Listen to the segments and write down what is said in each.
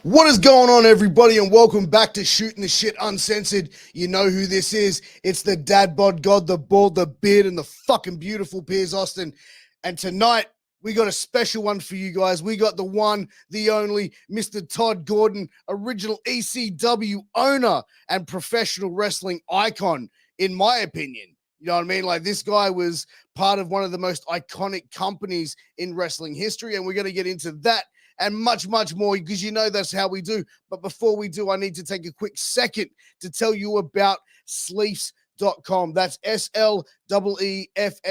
What is going on, everybody, and welcome back to Shooting the Shit Uncensored. You know who this is. It's the dad bod god, the bald, the beard, and the fucking beautiful Piers Austin. And tonight, we got a special one for you guys. We got the one, the only, Mr. Tod Gordon, original ECW owner and professional wrestling icon, in my opinion. You know what I mean? Like, this guy was part of one of the most iconic companies in wrestling history, and we're going to get into that and much, much more, because you know that's how we do. But before we do, I need to take a quick second to tell you about Sleefs.com. That's SLEEFS,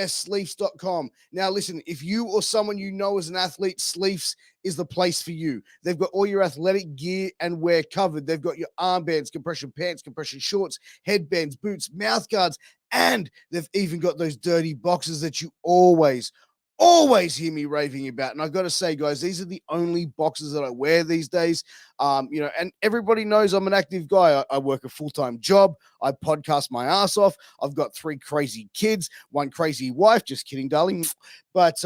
Sleefs.com. Now, listen, if you or someone you know is an athlete, Sleefs is the place for you. They've got all your athletic gear and wear covered. They've got your armbands, compression pants, compression shorts, headbands, boots, mouth guards, and they've even got those dirty boxes that you always hear me raving about. And I got to say, guys, these are the only boxes that I wear these days. And everybody knows I'm an active guy. I work a full-time job. I podcast my ass off. I've got 3 crazy kids, 1 crazy wife. Just kidding, darling. But,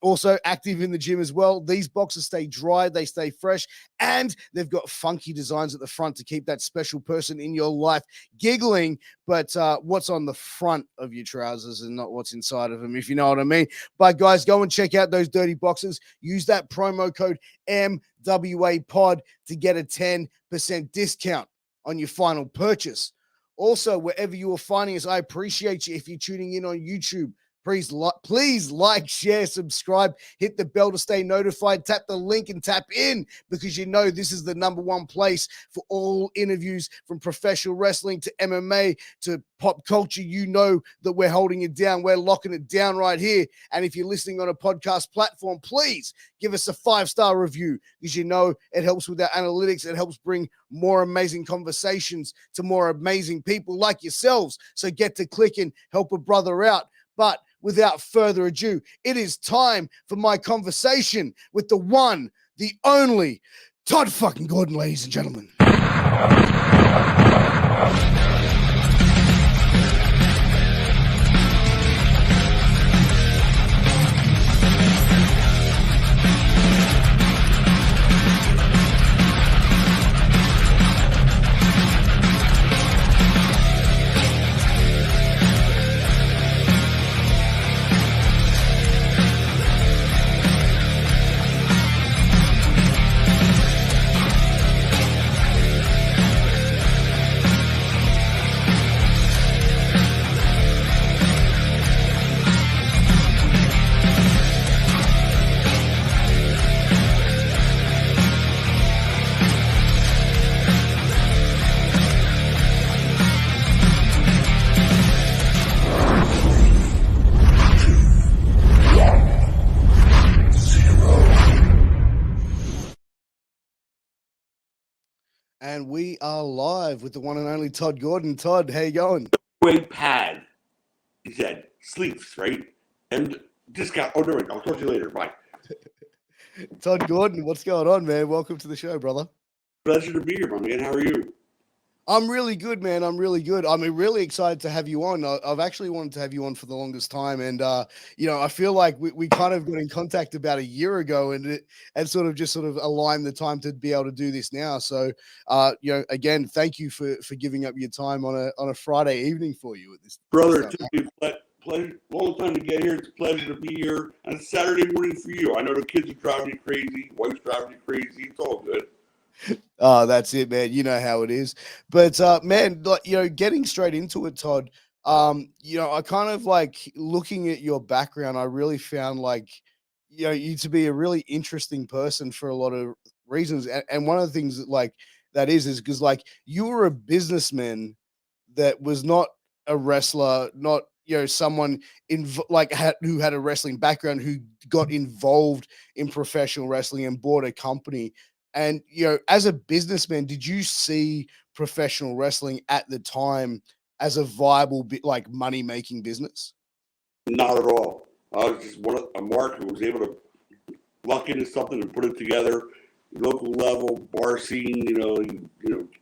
also active in the gym as well. These boxes stay dry. They stay fresh. And they've got funky designs at the front to keep that special person in your life giggling. But what's on the front of your trousers and not what's inside of them, if you know what I mean. But, guys, go and check out those dirty boxes. Use that promo code MWAPOD to get a 10% discount on your final purchase. Also, wherever you are finding us, I appreciate you if you're tuning in on YouTube. Please like, share, subscribe, hit the bell to stay notified, tap the link and tap in, because you know this is the #1 place for all interviews, from professional wrestling to MMA to pop culture. You know that we're holding it down. We're locking it down right here. And if you're listening on a podcast platform, please give us a 5-star review, because you know it helps with our analytics. It helps bring more amazing conversations to more amazing people like yourselves. So get to clicking, help a brother out. But without further ado, it is time for my conversation with the one, the only, Tod fucking Gordon, ladies and gentlemen. And we are live with the one and only Tod Gordon. Tod, how you going? Great pad. He said, Sleeps, right? And just got, oh, no, I'll talk to you later. Bye. Tod Gordon, what's going on, man? Welcome to the show, brother. Pleasure to be here, my man. How are you? I'm really good, man. I'm really good. I'm really excited to have you on. I've actually wanted to have you on for the longest time. And, I feel like we kind of got in contact about a year ago and sort of aligned the time to be able to do this now. So, again, thank you for giving up your time on a Friday evening for you at this. Brother, it took me a pleasure, long time to get here. It's a pleasure to be here on a Saturday morning for you. I know the kids are driving you crazy. Wife's driving you crazy. It's all good. Oh, that's it, man. You know how it is. But man, getting straight into it, Tod, I kind of like looking at your background, I really found you to be a really interesting person for a lot of reasons. And one of the things that is because you were a businessman that was not a wrestler, not someone who had a wrestling background, who got involved in professional wrestling and bought a company. And, as a businessman, did you see professional wrestling at the time as a viable money-making business? Not at all. I was just a mark who was able to luck into something and put it together. Local level, bar scene,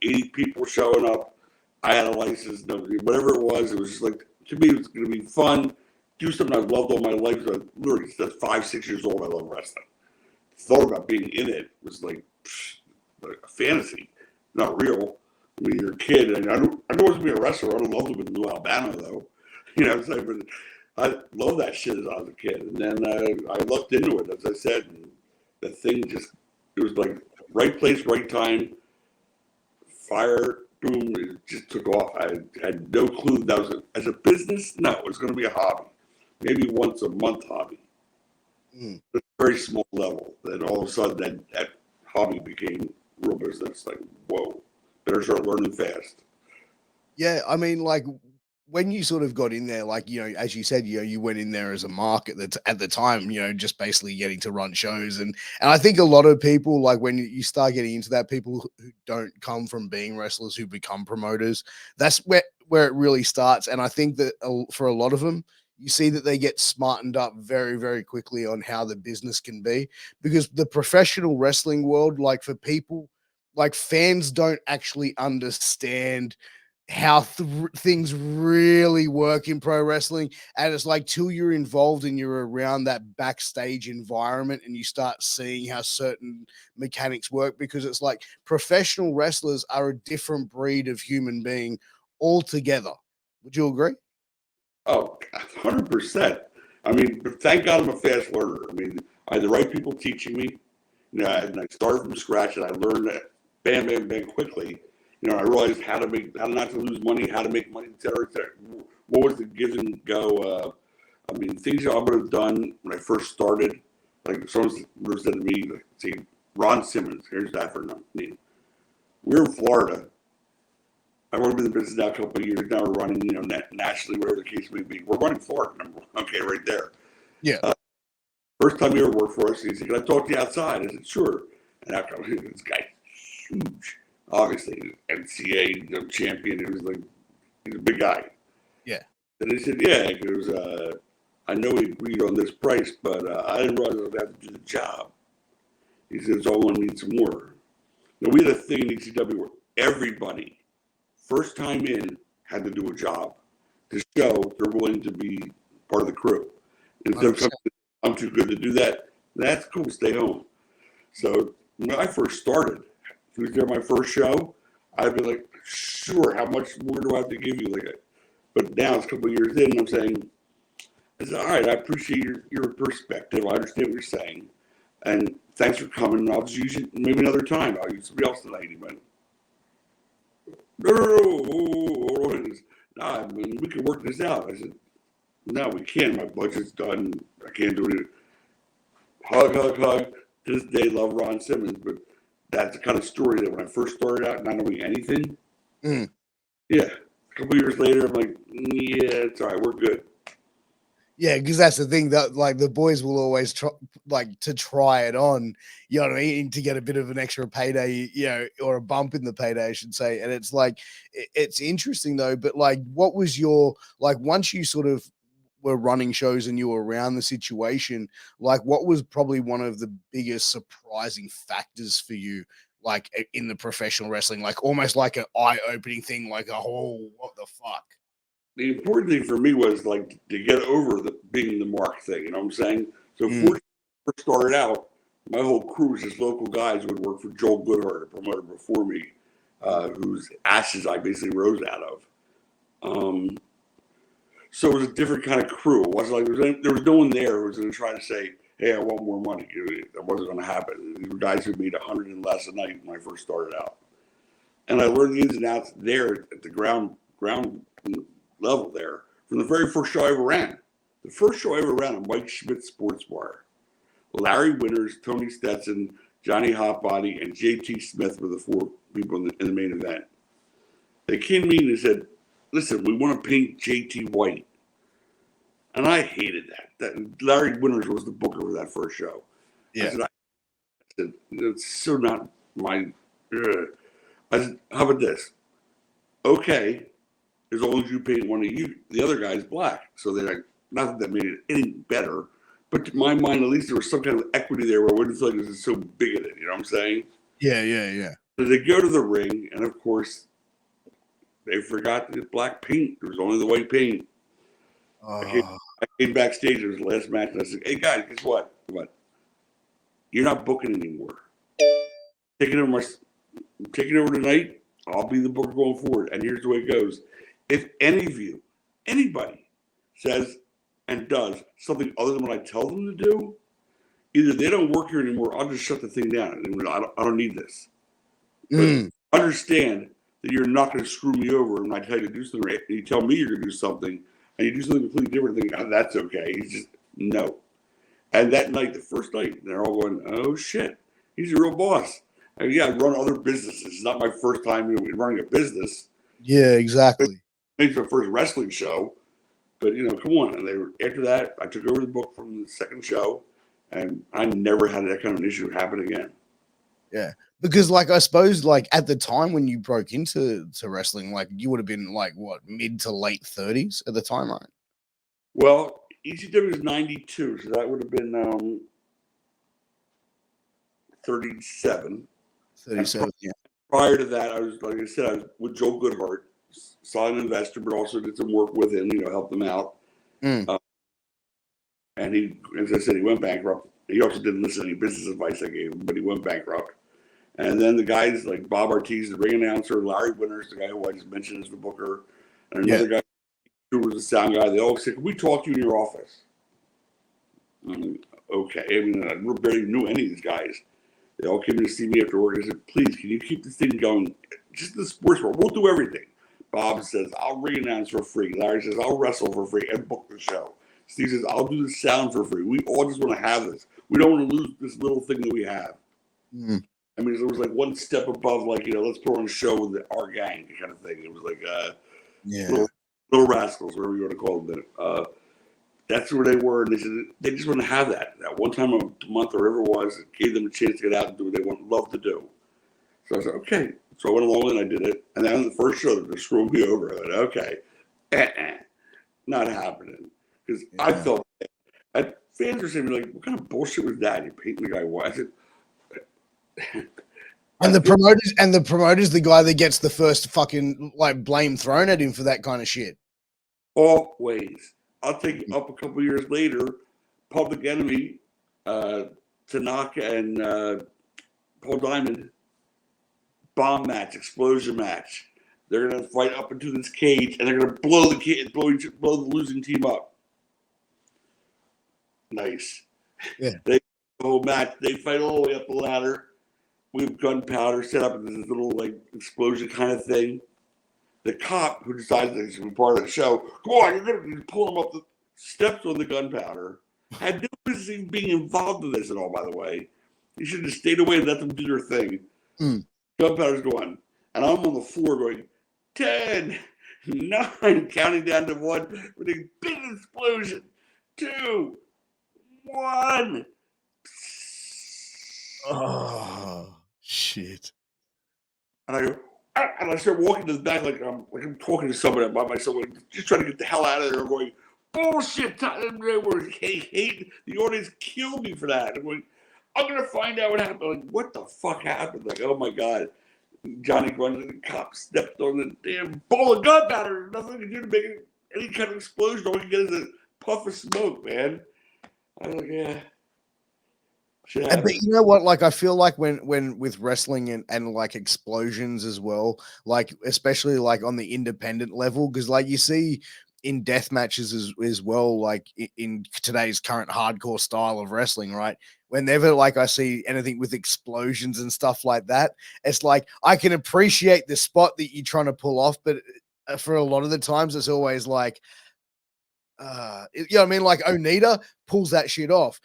80 people showing up. I had a license, whatever it was just like, to me, it was going to be fun. Do something I loved all my life. So literally, since 5, 6 years old, I love wrestling. Thought about being in it was like, a fantasy, not real. I mean, you're a kid, and I don't want to be a wrestler. I would love to be in New Alabama, though. You know, it's like, but I love that shit as I was a kid. And then I looked into it, as I said, and the thing just, it was like right place, right time, fire, boom, it just took off. I had no clue that was, as a business, no, it was going to be a hobby. Maybe once a month hobby. Mm. But very small level. Then all of a sudden that hobby became real business. Like, whoa, better start learning fast. Yeah, I mean, like when you sort of got in there, like, you know, as you said, you know, you went in there as a mark at the time, you know, just basically getting to run shows. And I think a lot of people, like when you start getting into that, people who don't come from being wrestlers who become promoters, that's where it really starts. And I think that for a lot of them, you see that they get smartened up very, very quickly on how the business can be, because the professional wrestling world, like for people, like fans don't actually understand how things really work in pro wrestling. And it's like till you're involved and you're around that backstage environment and you start seeing how certain mechanics work, because it's like professional wrestlers are a different breed of human being altogether. Would you agree? Oh, 100%. I mean, but thank God I'm a fast learner. I mean, I had the right people teaching me. You know, and I started from scratch, and I learned that bam, bam, bam quickly. You know, I realized how not to lose money, how to make money, et cetera, et cetera. What was the give and go? I mean, things I would have done when I first started, like someone said to me, like, see, Ron Simmons, here's that for name. We're in Florida. I've worked in the business now a couple of years. Now we're running, you know, nationally, whatever the case may be. We're running Florida, number one. Okay, right there. Yeah. First time he ever worked for us, he said, "Can I talk to you outside?" I said, "Sure." And after this guy, huge, obviously NCAA champion. He was like, he's a big guy. Yeah. And he said, "Yeah." He goes, "I know we agreed on this price, but I didn't realize I would have to do the job." He said, "So I'm gonna need some more." Now we had a thing in ECW where everybody, first time in, had to do a job to show they're willing to be part of the crew. Instead of coming, I'm too good to do that. That's cool. Stay home. So when I first started, he was there my first show. I'd be like, sure. How much more do I have to give you? Like, but now it's a couple of years in, and I'm saying, I said, all right. I appreciate your perspective. I understand what you're saying, and thanks for coming. I'll just use you maybe another time. I'll use somebody else tonight. He went, no. Nah, I mean, we can work this out. I said, no, we can't. My budget's done. I can't do it. Hug. To this day, love Ron Simmons, but that's the kind of story that when I first started out, not knowing anything, yeah, a couple years later, I'm like, yeah, it's all right. We're good. Yeah, because that's the thing, that like the boys will always try, like, to try it on, you know what I mean, to get a bit of an extra payday, you know, or a bump in the payday, I should say. And it's like, it's interesting though. But like, what was your, like, once you sort of were running shows and you were around the situation, like, what was probably one of the biggest surprising factors for you, like in the professional wrestling, like almost like an eye-opening thing, like a whole, what the fuck? The important thing for me was like to get over the being the mark thing. You know what I'm saying? So first started out, my whole crew was just local guys who would work for Joel Goodhart, a promoter before me, whose ashes I basically rose out of. So it was a different kind of crew. It wasn't like there was no one there who was going to try to say, "Hey, I want more money." That wasn't going to happen. These were guys who made 100 and less a night when I first started out, and I learned the ins and outs there at the ground level there from the very first show I ever ran. The first show I ever ran on Mike Schmidt's Sports Bar. Larry Winters, Tony Stetson, Johnny Hotbody, and JT Smith were the four people in the main event. They came to me and they said, "Listen, we want to paint JT white." And I hated that. Larry Winters was the booker for that first show. Yeah. I said, it's so not my. I said, how about this? Okay, as long as you paint one of you, the other guy's black. So they're like, not that that made it any better, but to my mind, at least there was some kind of equity there where I wouldn't feel like this is so bigoted. You know what I'm saying? Yeah. So they go to the ring, and of course, they forgot the black paint. There was only the white paint. I came backstage. It was the last match, and I said, "Hey guys, guess what? You're not booking anymore. Taking over I'm taking over tonight. I'll be the booker going forward. And here's the way it goes. If any of you, anybody, says and does something other than what I tell them to do, either they don't work here anymore, I'll just shut the thing down. I don't need this. But understand that you're not going to screw me over when I tell you to do something, and you tell me you're going to do something, and you do something completely different, thinking, oh, that's okay. He's just, no. And that night, the first night, they're all going, oh, shit, he's a real boss. I mean, yeah, I run other businesses. It's not my first time running a business. Yeah, exactly. It's my first wrestling show. But, come on. And after that, I took over the book from the second show, and I never had that kind of an issue happen again. Yeah. Because, I suppose, at the time when you broke into wrestling, you would have been, what, mid to late 30s at the time, right? Well, ECW was 92, so that would have been 37. 37, yeah. Prior to that, I was, like I said, I was with Joel Goodhart, solid investor, but also did some work with him, helped him out. And he, as I said, he went bankrupt. He also didn't listen to any business advice I gave him, but he went bankrupt. And then the guys like Bob Ortiz, the ring announcer, Larry Winters, the guy who I just mentioned as the booker, and another guy who was the sound guy, they all said, can we talk to you in your office? Okay. I mean, I barely knew any of these guys. They all came in to see me after work. I said, please, can you keep this thing going? Just the sports world. We'll do everything. Bob says, I'll ring announce for free. Larry says, I'll wrestle for free and book the show. Steve says, I'll do the sound for free. We all just want to have this. We don't want to lose this little thing that we have. I mean, it was like one step above, let's put on a show with our gang kind of thing. It was like, little rascals, whatever you want to call them. That's where they were. And they said they just want to have that one time a month or whatever it was. It gave them a chance to get out and do what they love to do. So I said, okay. So I went along and I did it. And then on the first show, they screwed me over. I said, okay, not happening. Because I felt bad. Fans were saying, what kind of bullshit was that? You painting the guy white. I said, and the promoter's the guy that gets the first fucking blame thrown at him for that kind of shit. Always. I'll take you up a couple years later. Public Enemy, Tanaka and Paul Diamond, bomb match, explosion match. They're gonna fight up into this cage, and they're gonna blow the losing team up. Nice. Yeah. The whole match. They fight all the way up the ladder. We have gunpowder set up in this little explosion kind of thing. The cop who decides that he's going to be part of the show, come on, you're going to pull him up the steps on the gunpowder. Had no business being involved in this at all, by the way. You should have stayed away and let them do their thing. Gunpowder's going. And I'm on the floor going, 10, 9, counting down to 1 with a big explosion. 2, 1. Oh, shit. And I go, and I start walking to the back like I'm talking to somebody by myself, just trying to get the hell out of there. I'm going, bullshit. The audience killed me for that. I'm going, I'm going to find out what happened. What the fuck happened? Oh my God. Johnny runs and the cop stepped on the damn ball of gunpowder. Nothing to do to make any kind of explosion. All you get is a puff of smoke, man. I was like, yeah. But you know what? I feel like when with wrestling and explosions as well, especially on the independent level, because you see in death matches as well, in today's current hardcore style of wrestling, right? Whenever I see anything with explosions and stuff like that, it's I can appreciate the spot that you're trying to pull off, but for a lot of the times it's always you know what I mean? Onita pulls that shit off.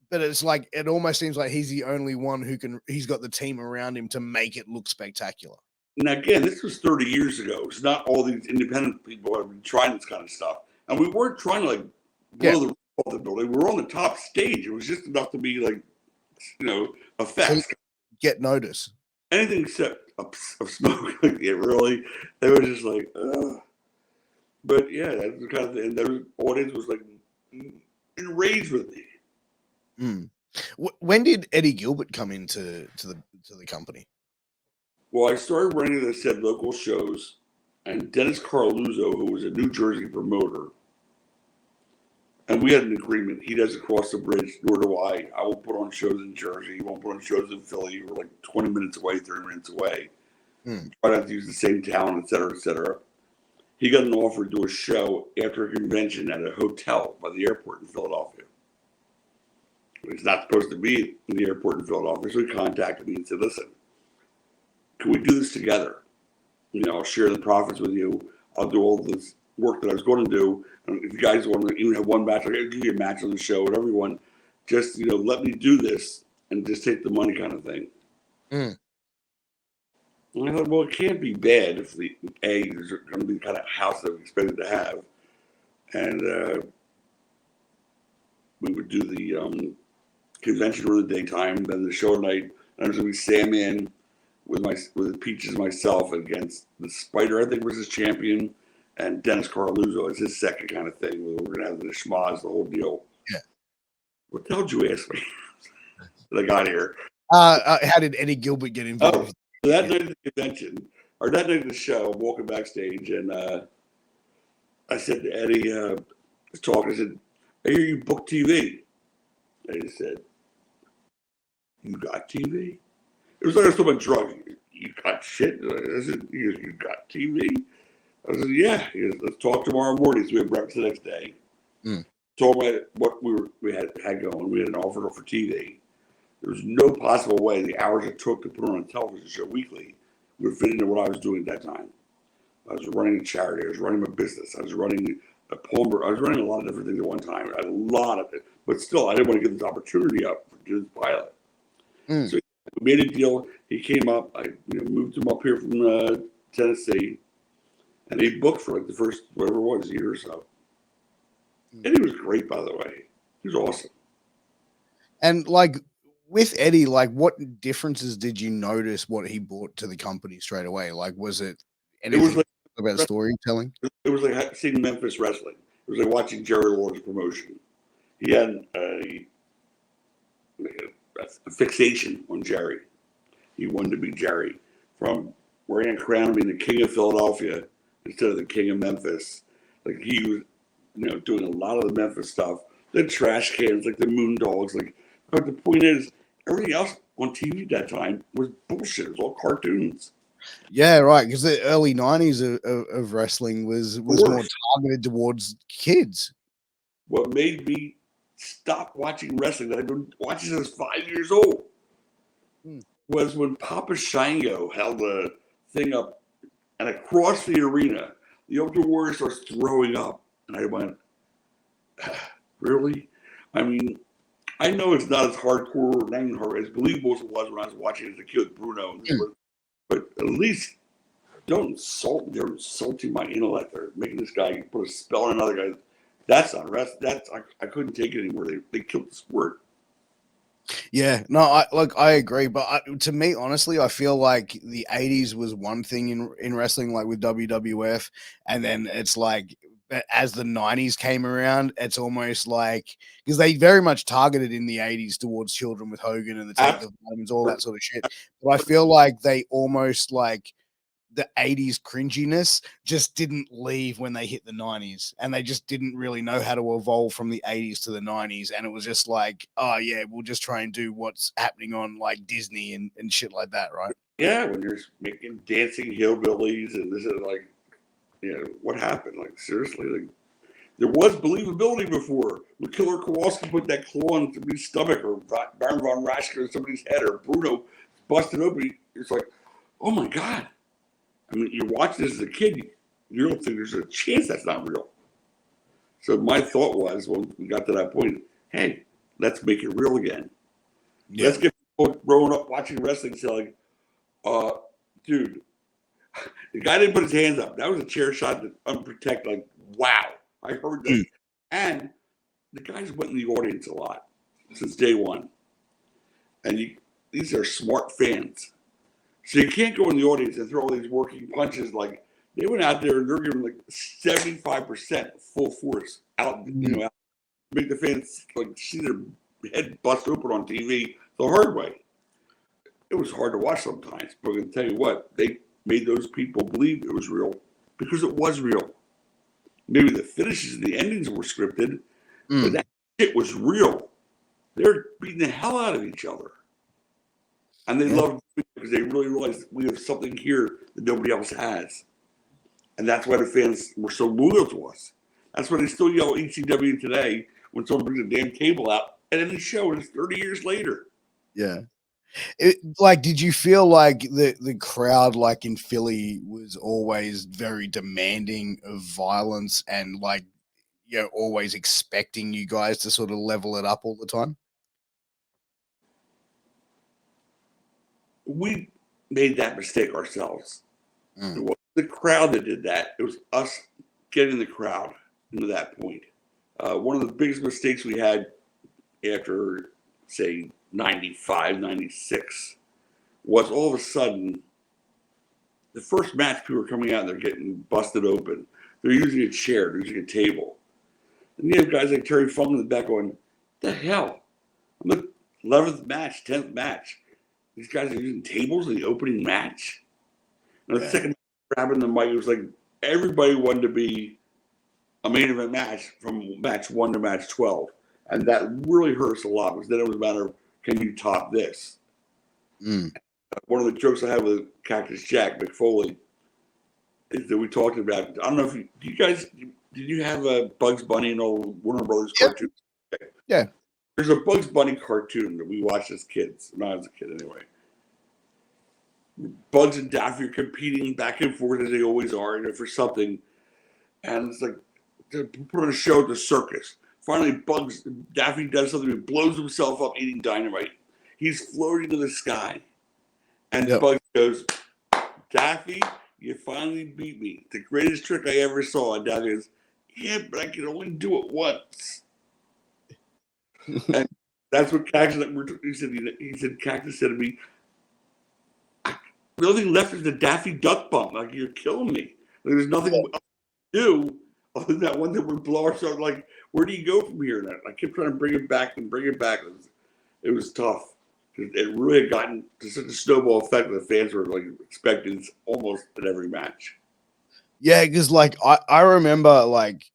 But it's it almost seems like he's the only one he's got the team around him to make it look spectacular. Now, again, this was 30 years ago. It's not all these independent people have been trying this kind of stuff. And we weren't trying to blow the roof off the building. We were on the top stage. It was just enough to be effects. Get notice. Anything except of smoke. Really. They were just ugh. But yeah, that's the kind of thing. And the audience was enraged with me. When did Eddie Gilbert come into the company? Well, I started running, as I said, local shows, and Dennis Carluzzo, who was a New Jersey promoter, And we had an agreement. He doesn't cross the bridge, nor do I. I won't put on shows in Jersey. He won't put on shows in Philly. We're like 20 minutes away, 30 minutes away. Try not to use the same town, et cetera, et cetera. He got an offer to do a show after a convention at a hotel by the airport in Philadelphia. He's not supposed to be in the airport in Philadelphia, so he contacted me and said, listen, can we do this together? I'll share the profits with you. I'll do all this work that I was going to do. And if you guys want to even have one match, I'll give you a match on the show, whatever you want. Just, let me do this and just take the money kind of thing. And I thought, well, it can't be bad if the A is going to be the kind of house that we expected to have. And we would do the convention during the daytime, then the show at night. And there's going to be Sandman with Peaches and myself against the Spider, I think was his champion, and Dennis Carluzzo is his second kind of thing. We're going to have the schmoz, the whole deal. Yeah. What the hell did you ask me? That I got here. How did Eddie Gilbert get involved? So that night of the convention, or that night of the show, I'm walking backstage, and I said to Eddie, I said, I hear you book TV. And he said, you got TV? It was like I was talking about drugs. You got shit? I said, you got TV? I said, yeah. He goes, let's talk tomorrow morning. So we had breakfast the next day. Told him what we had going. We had an offer for TV. There was no possible way the hours it took to put on a television show weekly would fit into what I was doing at that time. I was running a charity. I was running my business. I was running a plumber. I was running a lot of different things at one time. I had a lot of it. But still, I didn't want to give this opportunity up to do this pilot. So we made a deal. He came up. I moved him up here from Tennessee. And he booked for like the first, whatever it was, year or so. And he was great, by the way. He was awesome. And like with Eddie, like what differences did you notice what he brought to the company straight away? Like, was it anything about storytelling? It was like seeing Memphis wrestling. It was like watching Jerry Lawler's promotion. He had a fixation on Jerry. He wanted to be Jerry. From wearing a crown, being the king of Philadelphia instead of the king of Memphis. Like he was, doing a lot of the Memphis stuff. The trash cans, like the Moondogs. But the point is, everything else on TV at that time was bullshit. It was all cartoons. Yeah, right. Because the early 90s of wrestling was more targeted towards kids. What made me stop watching wrestling that I've been watching since 5 years old was when Papa Shango held the thing up and across the arena, the Ultimate Warrior starts throwing up. And I went, really? I mean, I know it's not as hardcore, not even hard, as believable as it was when I was watching it as a kid with Bruno. But at least don't insult me. They're insulting my intellect. They're making this guy put a spell on another guy. That's not wrestling. I couldn't take it anymore. They killed the sport. Yeah, no, I agree, but to me, honestly, I feel like the 80s was one thing in wrestling, like with WWF, and then it's like as the 90s came around, it's almost like because they very much targeted in the 80s towards children with Hogan and the Take the Vitamins, all that sort of shit. But I feel like they almost like the 80s cringiness just didn't leave when they hit the 90s, and they just didn't really know how to evolve from the 80s to the 90s. And it was just like, oh yeah, we'll just try and do what's happening on like Disney and shit like that, right? Yeah, when you're making dancing hillbillies and this is like, what happened? Like seriously, like there was believability before. When Killer Kowalski put that claw on somebody's stomach, or Baron von Raschke on somebody's head, or Bruno busted open, it's like, oh my God. I mean, you watch this as a kid, you don't think there's a chance that's not real. So my thought was, when we got to that point, hey, let's make it real again. Yeah. Let's get people growing up watching wrestling saying, dude, the guy didn't put his hands up. That was a chair shot that unprotected. Like, wow, I heard that. And the guys went in the audience a lot since day one. And these are smart fans. So you can't go in the audience and throw all these working punches. Like they went out there and they're giving like 75% full force out, make the fans like see their head bust open on TV the hard way. It was hard to watch sometimes, but I can tell you what, they made those people believe it was real because it was real. Maybe the finishes and the endings were scripted, But that shit was real. They're beating the hell out of each other. And they love it because they really realize we have something here that nobody else has. And that's why the fans were so loyal to us. That's why they still yell ECW today when someone brings a damn cable out and then they show it 30 years later. Yeah. Like, did you feel like the crowd, like in Philly, was always very demanding of violence and like, you know, always expecting you guys to sort of level it up all the time? We made that mistake ourselves. It wasn't the crowd that did that. It was us getting the crowd into that point. One of the biggest mistakes we had after, say, 95, 96 was all of a sudden, the first match people are coming out and they're getting busted open. They're using a chair, they're using a table. And you have guys like Terry Funk in the back going, the hell? I'm the 11th match, 10th match. These guys are using tables in the opening match. And the second grabbing the mic, it was like everybody wanted to be a main event match from match 1 to match 12. And that really hurt us a lot because then it was a matter of, can you top this? One of the jokes I had with Cactus Jack McFoley is that we talked about, I don't know if you guys, did you have a Bugs Bunny and old Warner Brothers cartoon? Yeah. There's a Bugs Bunny cartoon that we watched as kids, not as a kid anyway. Bugs and Daffy are competing back and forth as they always are, you know, for something. And it's like, to put on a show at the circus. Finally, Daffy does something, he blows himself up eating dynamite. He's floating to the sky. And Bugs goes, Daffy, you finally beat me. The greatest trick I ever saw. And Daffy goes, yeah, but I can only do it once. And that's what Cactus, he said, Cactus said to me, the only thing left is the Daffy Duck Bump. Like, you're killing me. Like, there's nothing else to do other than that one that would blow ourselves. Like, where do you go from here? And I kept trying to bring it back and bring it back. It was tough. It really had gotten to such a snowball effect that the fans were like expecting almost at every match. Yeah, because like I remember, like,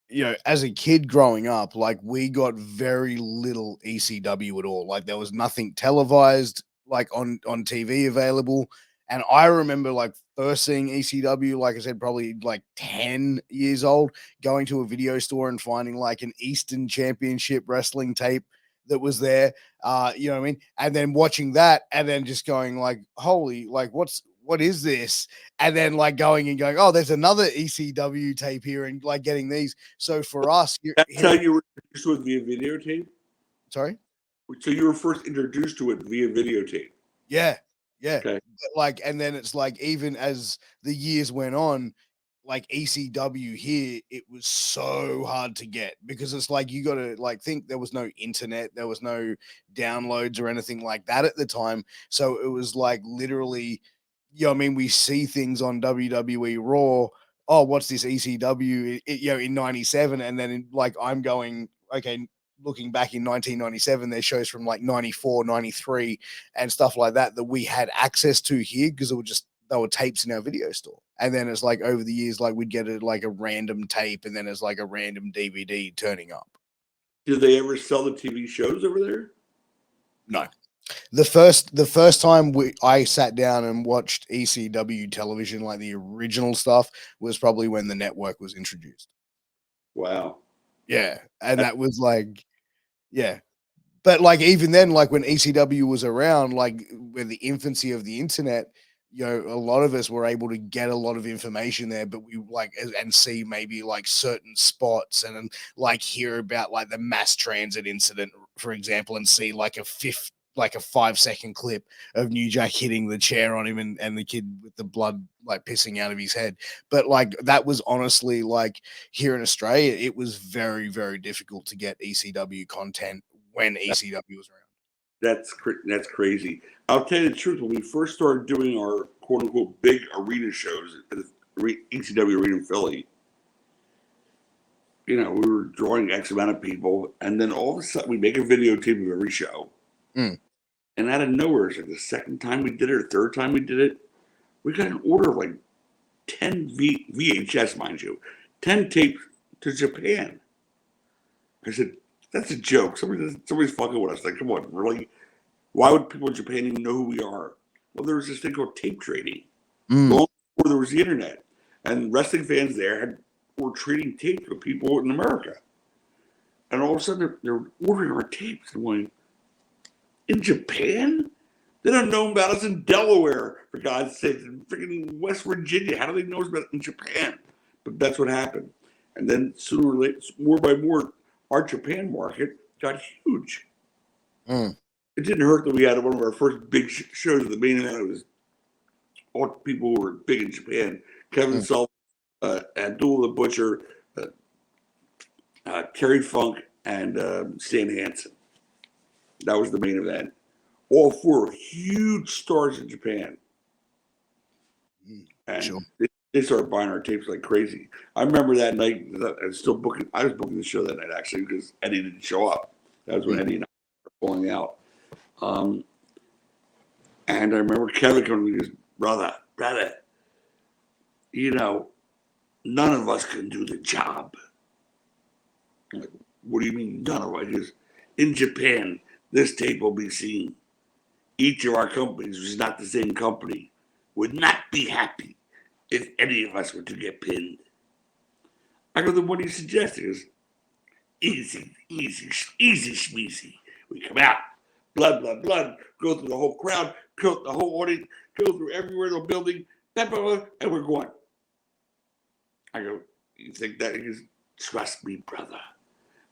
you know, as a kid growing up, like we got very little ECW at all. Like there was nothing televised, like on TV available. And I remember like first seeing ECW, like I said, probably like 10 years old, going to a video store and finding like an Eastern Championship wrestling tape that was there. You know what I mean? And then watching that and then just going like, holy, like what is this? And then like going, oh, there's another ECW tape here, and like getting these. So for us, that's how you were introduced to it via videotape? Sorry? So you were first introduced to it via videotape? Yeah. Yeah. Okay. But like, and then it's like, even as the years went on, like ECW here, it was so hard to get because it's like you got to like think there was no internet, there was no downloads or anything like that at the time. So it was like literally, you know, I mean, we see things on WWE Raw. Oh, what's this ECW? You know, in '97, and then like I'm going, okay, looking back in 1997, there's shows from like 94, 93 and stuff like that we had access to here because they were tapes in our video store. And then it's like over the years, like we'd get like a random tape, and then it's like a random DVD turning up. Did they ever sell the TV shows over there? No. The first time I sat down and watched ECW television, like the original stuff, was probably when the network was introduced. Wow. Yeah. And that was like, yeah. But like even then, like when ECW was around, like with the infancy of the internet, you know, a lot of us were able to get a lot of information there, but we like and see maybe like certain spots and like hear about like the mass transit incident, for example, and see like a 5-second clip of New Jack hitting the chair on him and the kid with the blood like pissing out of his head. But like that was honestly like here in Australia, it was very, very difficult to get ECW content when ECW was around. That's crazy. I'll tell you the truth. When we first started doing our quote unquote big arena shows at the ECW arena in Philly, you know, we were drawing X amount of people, and then all of a sudden we make a videotape of every show. And out of nowhere, it's like the second time we did it or third time we did it, we got an order of like 10 VHS, mind you, 10 tapes to Japan. I said, that's a joke. Somebody's fucking with us. Like, come on, really? Why would people in Japan even know who we are? Well, there was this thing called tape trading. Long before there was the internet. And wrestling fans there were trading tapes with people in America. And all of a sudden, they're ordering our tapes. And going, in Japan? They don't know about us in Delaware, for God's sake, in freaking West Virginia. How do they know about it in Japan? But that's what happened. And then sooner or later, more by more, our Japan market got huge. It didn't hurt that we had one of our first big shows at the main event. It was all people who were big in Japan. Kevin Sullivan, Abdullah the Butcher, Terry Funk, and Stan Hansen. That was the main event. All four huge stars in Japan. And they started buying our tapes like crazy. I remember that night, I was booking the show that night, actually, because Eddie didn't show up. That was when Eddie and I were falling out. And I remember Kevin coming to me and goes, brother, you know, none of us can do the job. I'm like, what do you mean none of us? He goes, in Japan, this tape will be seen. Each of our companies, which is not the same company, would not be happy if any of us were to get pinned. I go, then what do you suggest? He goes, easy schmeezy. We come out, blood, go through the whole crowd, go through the whole audience, go through everywhere in the building, and we're going. I go, you think that? He goes, trust me, brother.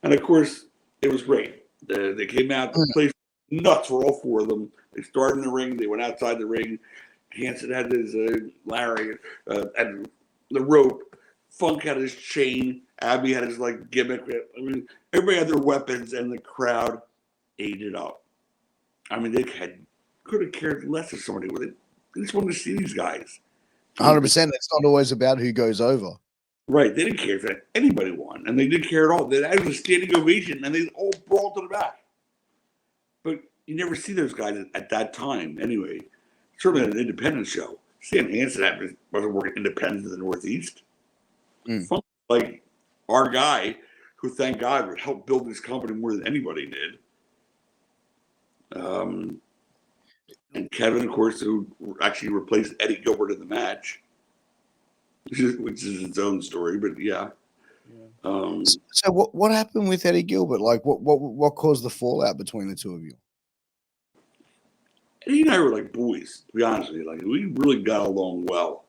And of course, it was great. They came out, the place nuts for all four of them. They started in the ring, they went outside the ring. Hansen had his Larry and the rope. Funk had his chain. Abby had his like gimmick. I mean, everybody had their weapons, and the crowd ate it up. I mean, they could have cared less if somebody would. They just wanted to see these guys. 100%. It's not always about who goes over. Right. They didn't care if anybody won, and they didn't care at all. They had a standing ovation, and they all brawled to the back. But you never see those guys at that time, anyway. Certainly an independent show. Stan Hansen wasn't working independent in the Northeast. Funk, like our guy, who thank God helped build this company more than anybody did. And Kevin, of course, who actually replaced Eddie Gilbert in the match, which is its own story. But yeah. So what happened with Eddie Gilbert? Like what caused the fallout between the two of you? Eddie and I were like boys, to be honest with you. Like, we really got along well.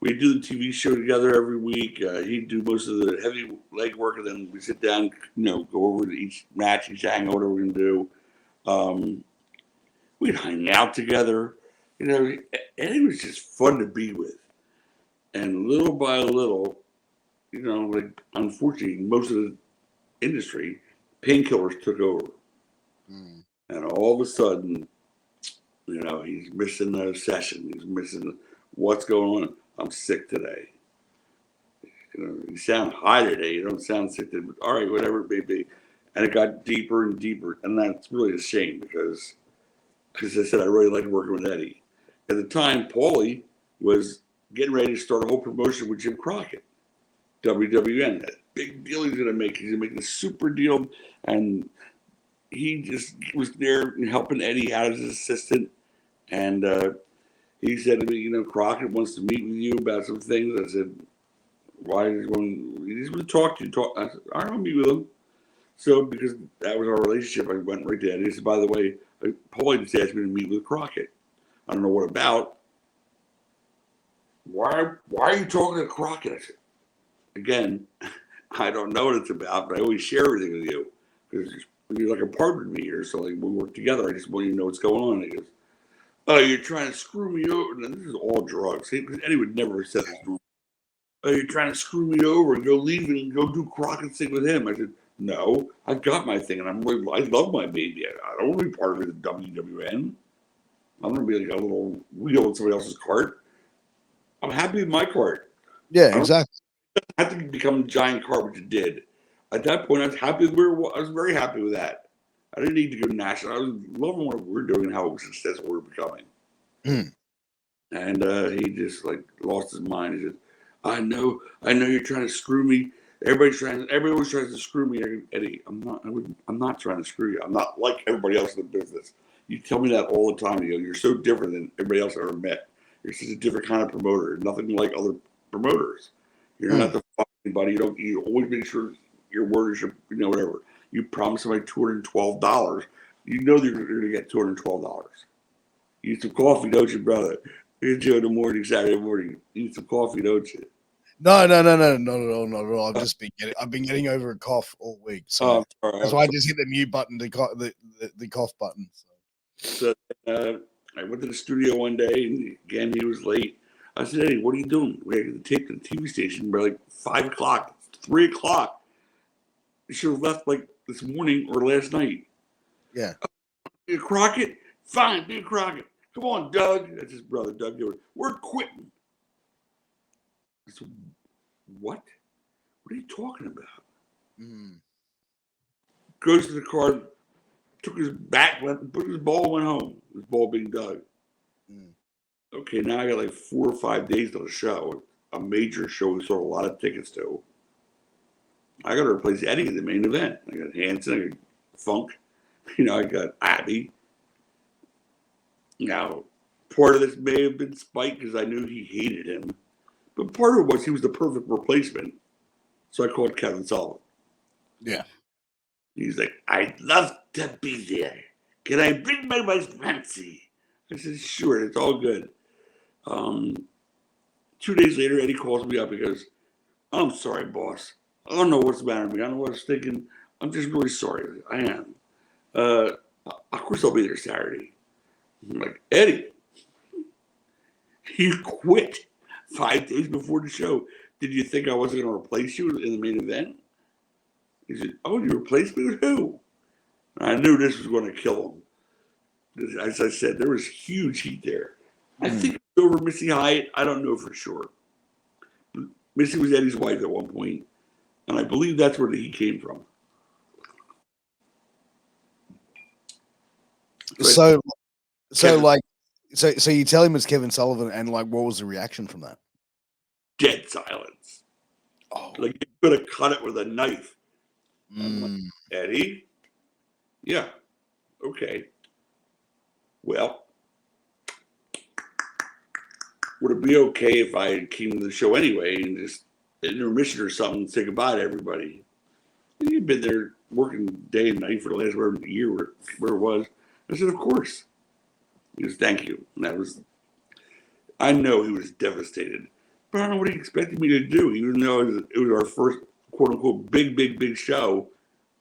We'd do the TV show together every week. He'd do most of the heavy leg work, and then we sit down, go over to each match, each angle, whatever we're going to do. We'd hang out together. Eddie was just fun to be with. And little by little, like, unfortunately, most of the industry, painkillers took over. And all of a sudden, he's missing the session. He's missing what's going on. I'm sick today. You sound high today. You don't sound sick today. But all right, whatever it may be. And it got deeper and deeper. And that's really a shame because I said, I really liked working with Eddie. At the time, Paulie was getting ready to start a whole promotion with Jim Crockett. WWN, that big deal he's going to make. He's going to make this super deal. And he just was there helping Eddie out as his assistant. And he said to me, Crockett wants to meet with you about some things. I said, why is he going? He's going to talk to you. I said, all right, I'll meet with him. So because that was our relationship, I went right there. And he said, by the way, Paulie just asked me to meet with Crockett. I don't know what about. Why are you talking to Crockett? I said, again, I don't know what it's about, but I always share everything with you because you're like a partner to me here. So like we work together. I just want you to know what's going on. And he goes, oh, you're trying to screw me over. And this is all drugs. Eddie would never have said this. Oh, you're trying to screw me over and go leave and go do Crockett's thing with him. I said, no, I got my thing, and I love my baby. I don't want to be part of the WWN. I'm going to be like a little wheel in somebody else's cart. I'm happy with my cart. Yeah, exactly. I have to become a giant cart, which it did. At that point, I was happy. I was very happy with that. I didn't need to go national. I was loving what we were doing and how successful we were becoming. And he just like lost his mind. He said, I know you're trying to screw me Everybody always tries to screw me, Eddie. I'm not trying to screw you. I'm not like everybody else in the business. You tell me that all the time. You're so different than everybody else I've ever met. You're such a different kind of promoter. Nothing like other promoters. You're not the fuck anybody. You always make sure your word is whatever. You promise somebody $212. You know that you're going to get $212. You eat some coffee, don't you, brother? You do in the morning, Saturday morning. You eat some coffee, don't you? No, not at all. I've been getting over a cough all week, so that's why I just hit the mute button, the cough button. So I went to the studio one day, and again he was late. I said, "Hey, what are you doing? We had to take the TV station by like 5 o'clock, 3 o'clock. You should have left like this morning or last night." Yeah. Be a Crockett? Fine, be a Crockett. Come on, Doug. That's his brother, Doug. We're quitting. I said, what? What are you talking about? Goes to the car, took his bat, put his ball, went home. His ball being Doug. Okay, now I got like 4 or 5 days to the show. A major show we sold a lot of tickets to. I got to replace Eddie in the main event. I got Hanson, I got Funk. I got Abby. Now, part of this may have been spite because I knew he hated him. But part of it was he was the perfect replacement. So I called Kevin Sullivan. Yeah. He's like, I'd love to be there. Can I bring my wife Nancy? I said, sure, it's all good. 2 days later, Eddie calls me up. He goes, I'm sorry, boss. I don't know what's the matter with me. I don't know what I was thinking. I'm just really sorry. I am. Of course, I'll be there Saturday. I'm like, Eddie, you quit 5 days before the show. Did you think I wasn't going to replace you in the main event? He said, oh, you replaced me with who? I knew this was going to kill him. As I said, there was huge heat there. I think it was over Missy Hyatt. I don't know for sure. Missy was Eddie's wife at one point, and I believe that's where the heat came from. So you tell him it's Kevin Sullivan, and like, what was the reaction from that? Dead silence. Oh, like you could have cut it with a knife. Like, Eddie? Yeah. Okay. Well, would it be okay if I came to the show anyway and just intermission or something and say goodbye to everybody? You've been there working day and night for the last year, where it was. I said, of course. He goes, thank you. And I know he was devastated. But I don't know what he expected me to do. Even though it was our first, quote unquote, big show.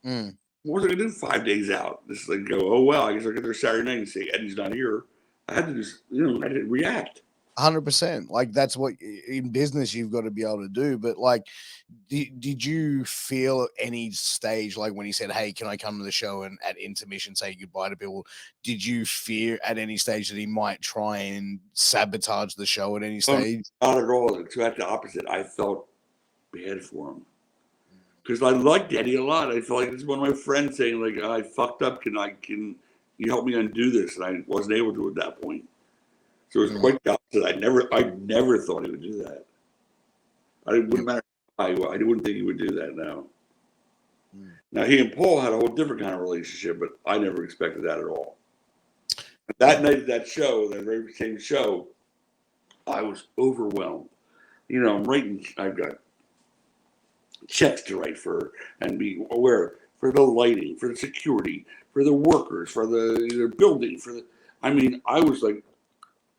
What was I going to do 5 days out? Just like go, oh, well, I guess I'll get there Saturday night and say, Eddie's not here. I had to just, I had to react. 100%. Like, that's what in business you've got to be able to do. But like, did you feel at any stage, like when he said, hey, can I come to the show and at intermission say goodbye to people? Did you fear at any stage that he might try and sabotage the show at any stage? Not at all. In fact, the opposite. I felt bad for him. Because I liked Eddie a lot. I felt like this is one of my friends saying, like, I fucked up. Can you help me undo this? And I wasn't able to at that point. So it was quite the opposite. I never thought he would do that. It wouldn't matter. I wouldn't think he would do that now. Now, he and Paul had a whole different kind of relationship, but I never expected that at all. That night at that show, that very same show, I was overwhelmed. I'm writing, I've got checks to write for and be aware for the lighting, for the security, for the workers, for the building, I was like,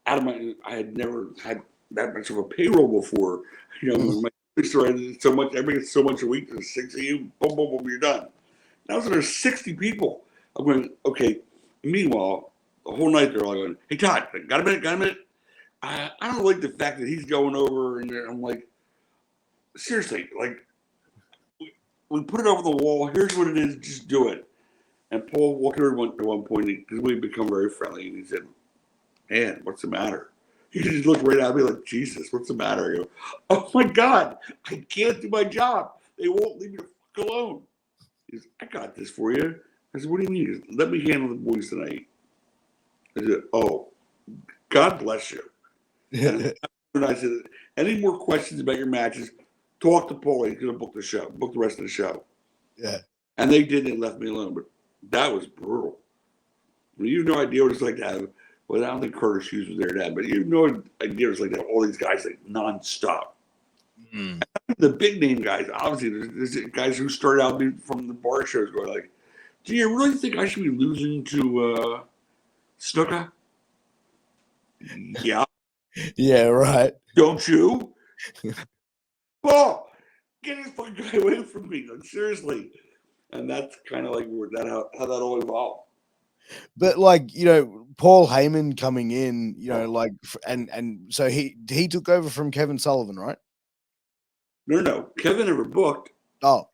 I had never had that much of a payroll before. My store had so much, everybody gets so much a week, there's 6 of you, boom, boom, boom, you're done. Now there's 60 people. I'm going, okay. Meanwhile, the whole night they're all going, hey, Todd, got a minute? I don't like the fact that he's going over, and I'm like, seriously, like, we put it over the wall. Here's what it is. Just do it. And Paul walked over at one point because we'd become very friendly, and he said, man, what's the matter? He just looked right at me like, Jesus, what's the matter? I go, oh, my God, I can't do my job. They won't leave me the fuck alone. He goes, I got this for you. I said, what do you mean? He goes, let me handle the boys tonight. I said, oh, God bless you. And I said, any more questions about your matches? talked to Paul. He's going to book the rest of the show. Yeah. And they did. They left me alone. But that was brutal. I mean, you have no idea what it's like to have. Well, I don't think Curtis Hughes was there then, but you have no idea what it's like to have all these guys like nonstop. Mm. The big name guys, obviously, there's guys who started out from the bar shows going like, "Do you really think I should be losing to Snuka?" Yeah. Yeah, right. Don't you? Paul, get this fucking guy away from me. Like, seriously. And that's kind of like how that all evolved. But like, Paul Heyman coming in, like, and so he took over from Kevin Sullivan, right? No. Kevin never booked. Oh.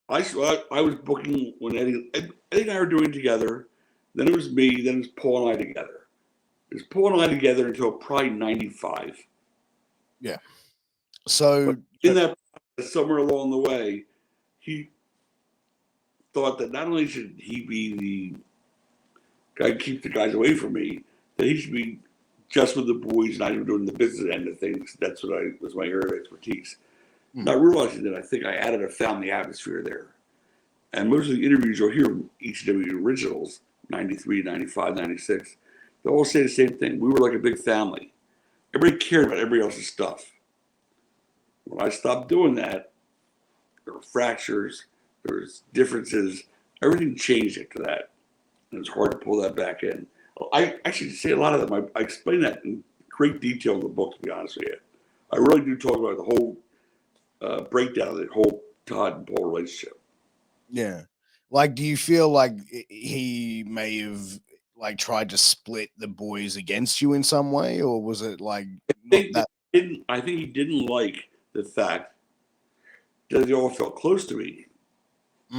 I was booking when Eddie and I were doing it together. Then it was me. Then it was Paul and I together. It was Paul and I together until probably 95. Yeah. So but in that somewhere along the way, he thought that not only should he be the guy who keeps the guys away from me, that he should be just with the boys, not even doing the business end of things. That's what was my area of expertise. Not realizing that I think I added a family atmosphere there. And most of the interviews you'll hear from ECW originals, 93, 95, 96, they all say the same thing. We were like a big family. Everybody cared about everybody else's stuff. When I stopped doing that, there were fractures, there was differences. Everything changed after that. And it's hard to pull that back in. I actually say a lot of them. I explain that in great detail in the book, to be honest with you. I really do talk about the whole breakdown of the whole Tod and Paul relationship. Yeah. Like, do you feel like he may have like tried to split the boys against you in some way, or was it like I think he didn't like the fact that they all felt close to me.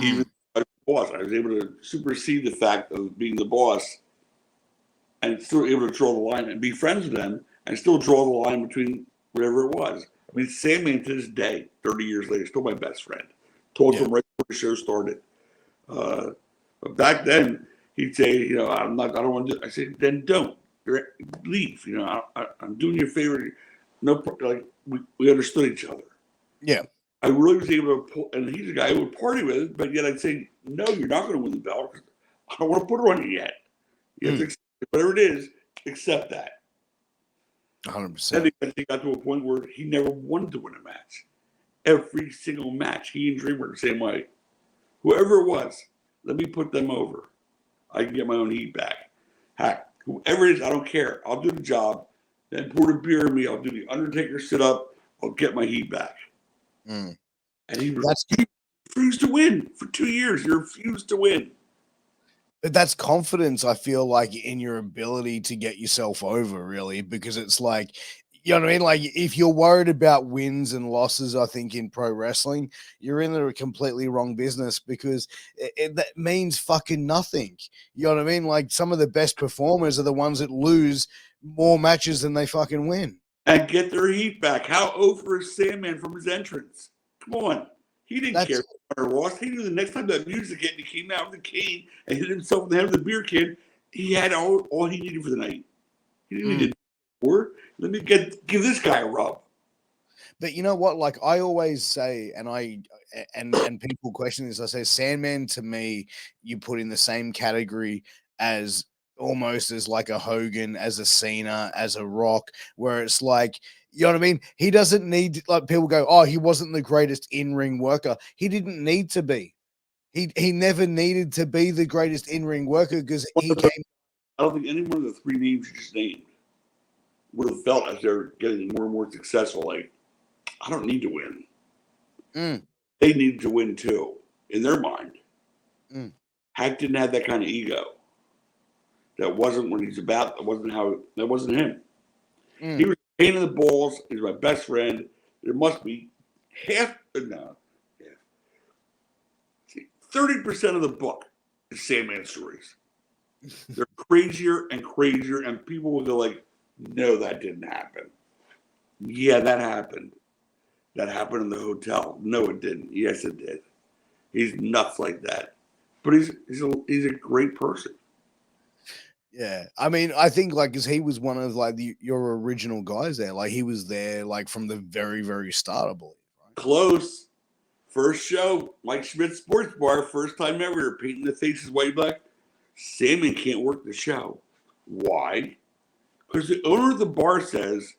Even as the boss, I was able to supersede the fact of being the boss and still able to draw the line and be friends with them and still draw the line between whatever it was. I mean, Sandman to this day, 30 years later, still my best friend. Told him right before the show started. But back then, he'd say, I don't want to do it. I said, then don't. Leave. I'm doing you a favor. No, like we understood each other. Yeah. I really was able to pull, and he's a guy who would party with it, but yet I'd say, no, you're not going to win the belt. I don't want to put her on you yet. You have to accept whatever it is, accept that. 100%. Then he got to a point where he never wanted to win a match. Every single match, he and Dream were the same way. Whoever it was, let me put them over. I can get my own heat back. Heck, whoever it is, I don't care. I'll do the job. Then pour the beer in me. I'll do the Undertaker sit up. I'll get my heat back. And he refused to win for 2 years. He refused to win. But that's confidence, I feel like, in your ability to get yourself over, really, because it's like, you know what I mean? Like, if you're worried about wins and losses, I think in pro wrestling, you're in a completely wrong business, because that means fucking nothing. You know what I mean? Like, some of the best performers are the ones that lose more matches than they fucking win. And get their heat back. How over is Sandman from his entrance? Come on. He didn't care or lost. He knew the next time that music hit, and he came out with the cane and hit himself in the head with the beer can, he had all he needed for the night. He didn't need more. Let me give this guy a rub. But you know what? Like, I always say, and people question this, I say Sandman, to me, you put in the same category as almost as like a Hogan, as a Cena, as a Rock, where it's like, you know what I mean? He doesn't need, like, people go, oh, he wasn't the greatest in-ring worker. He didn't need to be. He never needed to be the greatest in-ring worker, because he came. I don't think any one of the three names you just named would have felt as they're getting more and more successful. Like, I don't need to win. They needed to win too, in their mind. Hack didn't have that kind of ego. That wasn't what he's about. That wasn't him. He was a pain in the balls. He's my best friend. There must be 30% of the book is Sandman stories. They're crazier and crazier, and people will go like, no, that didn't happen. Yeah, that happened. That happened in the hotel. No, it didn't. Yes, it did. He's nuts like that. But he's a great person. Yeah, I mean, I think, like, because he was one of, like, your original guys there. Like, he was there, like, from the very, very start, I believe. Close. First show, Mike Schmidt's Sports Bar, first time ever, painting the faces white and black. Salmon can't work the show. Why? Because the owner of the bar says,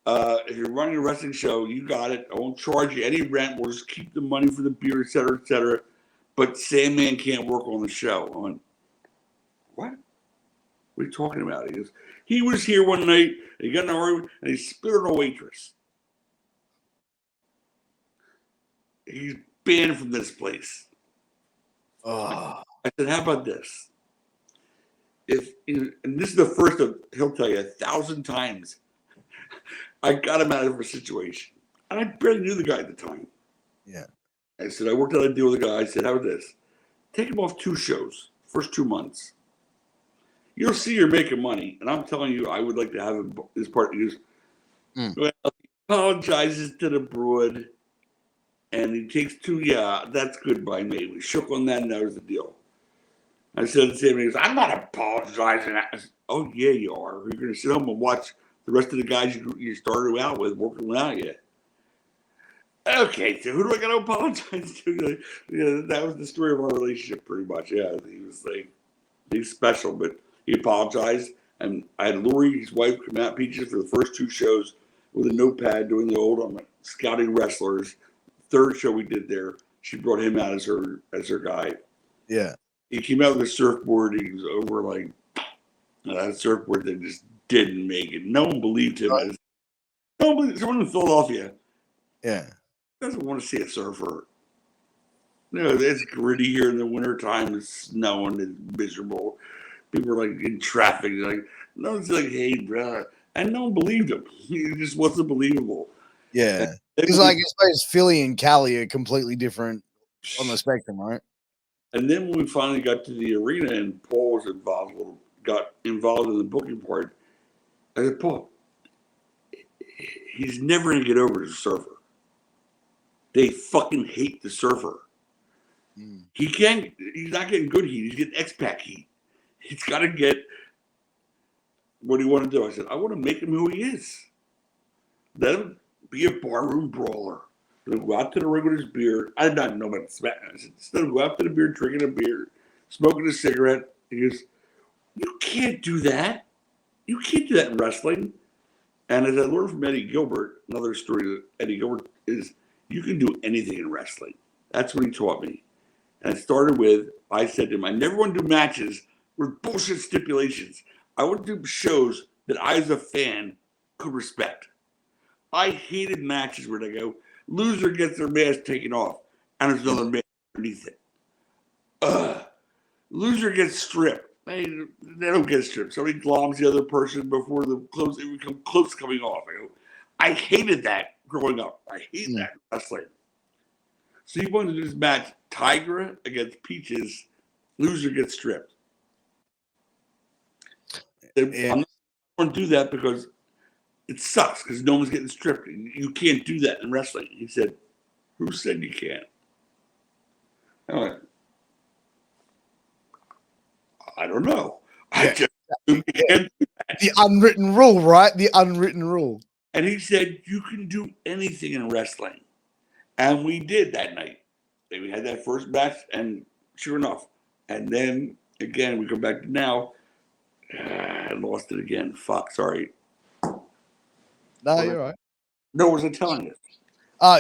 if you're running a wrestling show, you got it. I won't charge you any rent. We'll just keep the money for the beer, et cetera, et cetera. But Sandman can't work on the show. I went, what? What are you talking about? He goes, he was here one night, and he got in an argument, and he spit on a waitress. He's banned from this place. Oh. I said, how about this? And this is the first of, he'll tell you 1,000 times, I got him out of a situation. And I barely knew the guy at the time. Yeah. I said, I worked out a deal with the guy. I said, how about this? Take him off 2 shows, first 2 months. You'll see you're making money. And I'm telling you, I would like to have him, this part. He goes, well, he apologizes to the broad. And he takes 2, yeah, that's good by me. We shook on that, and that was the deal. I said the same thing. He goes, I'm not apologizing. I said, oh, yeah, you are. You're going to sit home and watch the rest of the guys you started out with working without you. Okay, so who do I got to apologize to? Yeah, that was the story of our relationship, pretty much. Yeah, he was like, he's special, but he apologized. And I had Lori, his wife, come out Peaches for the first 2 shows with a notepad doing the old scouting wrestlers. Third show we did there, she brought him out as her guy. Yeah. He came out with a surfboard. He was over like that surfboard that just didn't make it. No one believed him. Right. No one believed someone in Philadelphia. Yeah. Doesn't want to see a surfer. No, it's gritty here in the wintertime. It's snowing. It's miserable. People are like in traffic. Like, no one's like, hey, bro. And no one believed him. He just wasn't believable. Yeah. Because, like, I suppose Philly and Cali are completely different on the spectrum, right? And then when we finally got to the arena and Paul was got involved in the booking part, I said, Paul, he's never going to get over as a surfer. They fucking hate the surfer. He's not getting good heat. He's getting X-Pac heat. He's got to get, what do you want to do? I said, I want to make him who he is. Let him be a barroom brawler. He'll go out to the ring with his beer. I did not know about the I said, instead of go out to the beer, drinking a beer, smoking a cigarette. He goes, you can't do that. You can't do that in wrestling. And as I learned from Eddie Gilbert, another story that Eddie Gilbert is, you can do anything in wrestling. That's what he taught me. And it started with, I said to him, I never want to do matches with bullshit stipulations. I want to do shows that I, as a fan, could respect. I hated matches where they go, loser gets their mask taken off, and there's another mask underneath it. Loser gets stripped. They don't get stripped. Somebody gloms the other person before the clothes, they become clothes coming off. I hated that growing up. I hated that in wrestling. So he wanted to do this match, Tigra against Peaches, loser gets stripped. I'm not going to do that because it sucks because no one's getting stripped. You can't do that in wrestling. He said, who said you can't? I went, I don't know. I just can't do that. The unwritten rule, right? The unwritten rule. And he said, you can do anything in wrestling. And we did that night. We had that first match, and sure enough. And then, again, we go back to now. I lost it again. Fuck, sorry. No, you're right. No, was I telling you?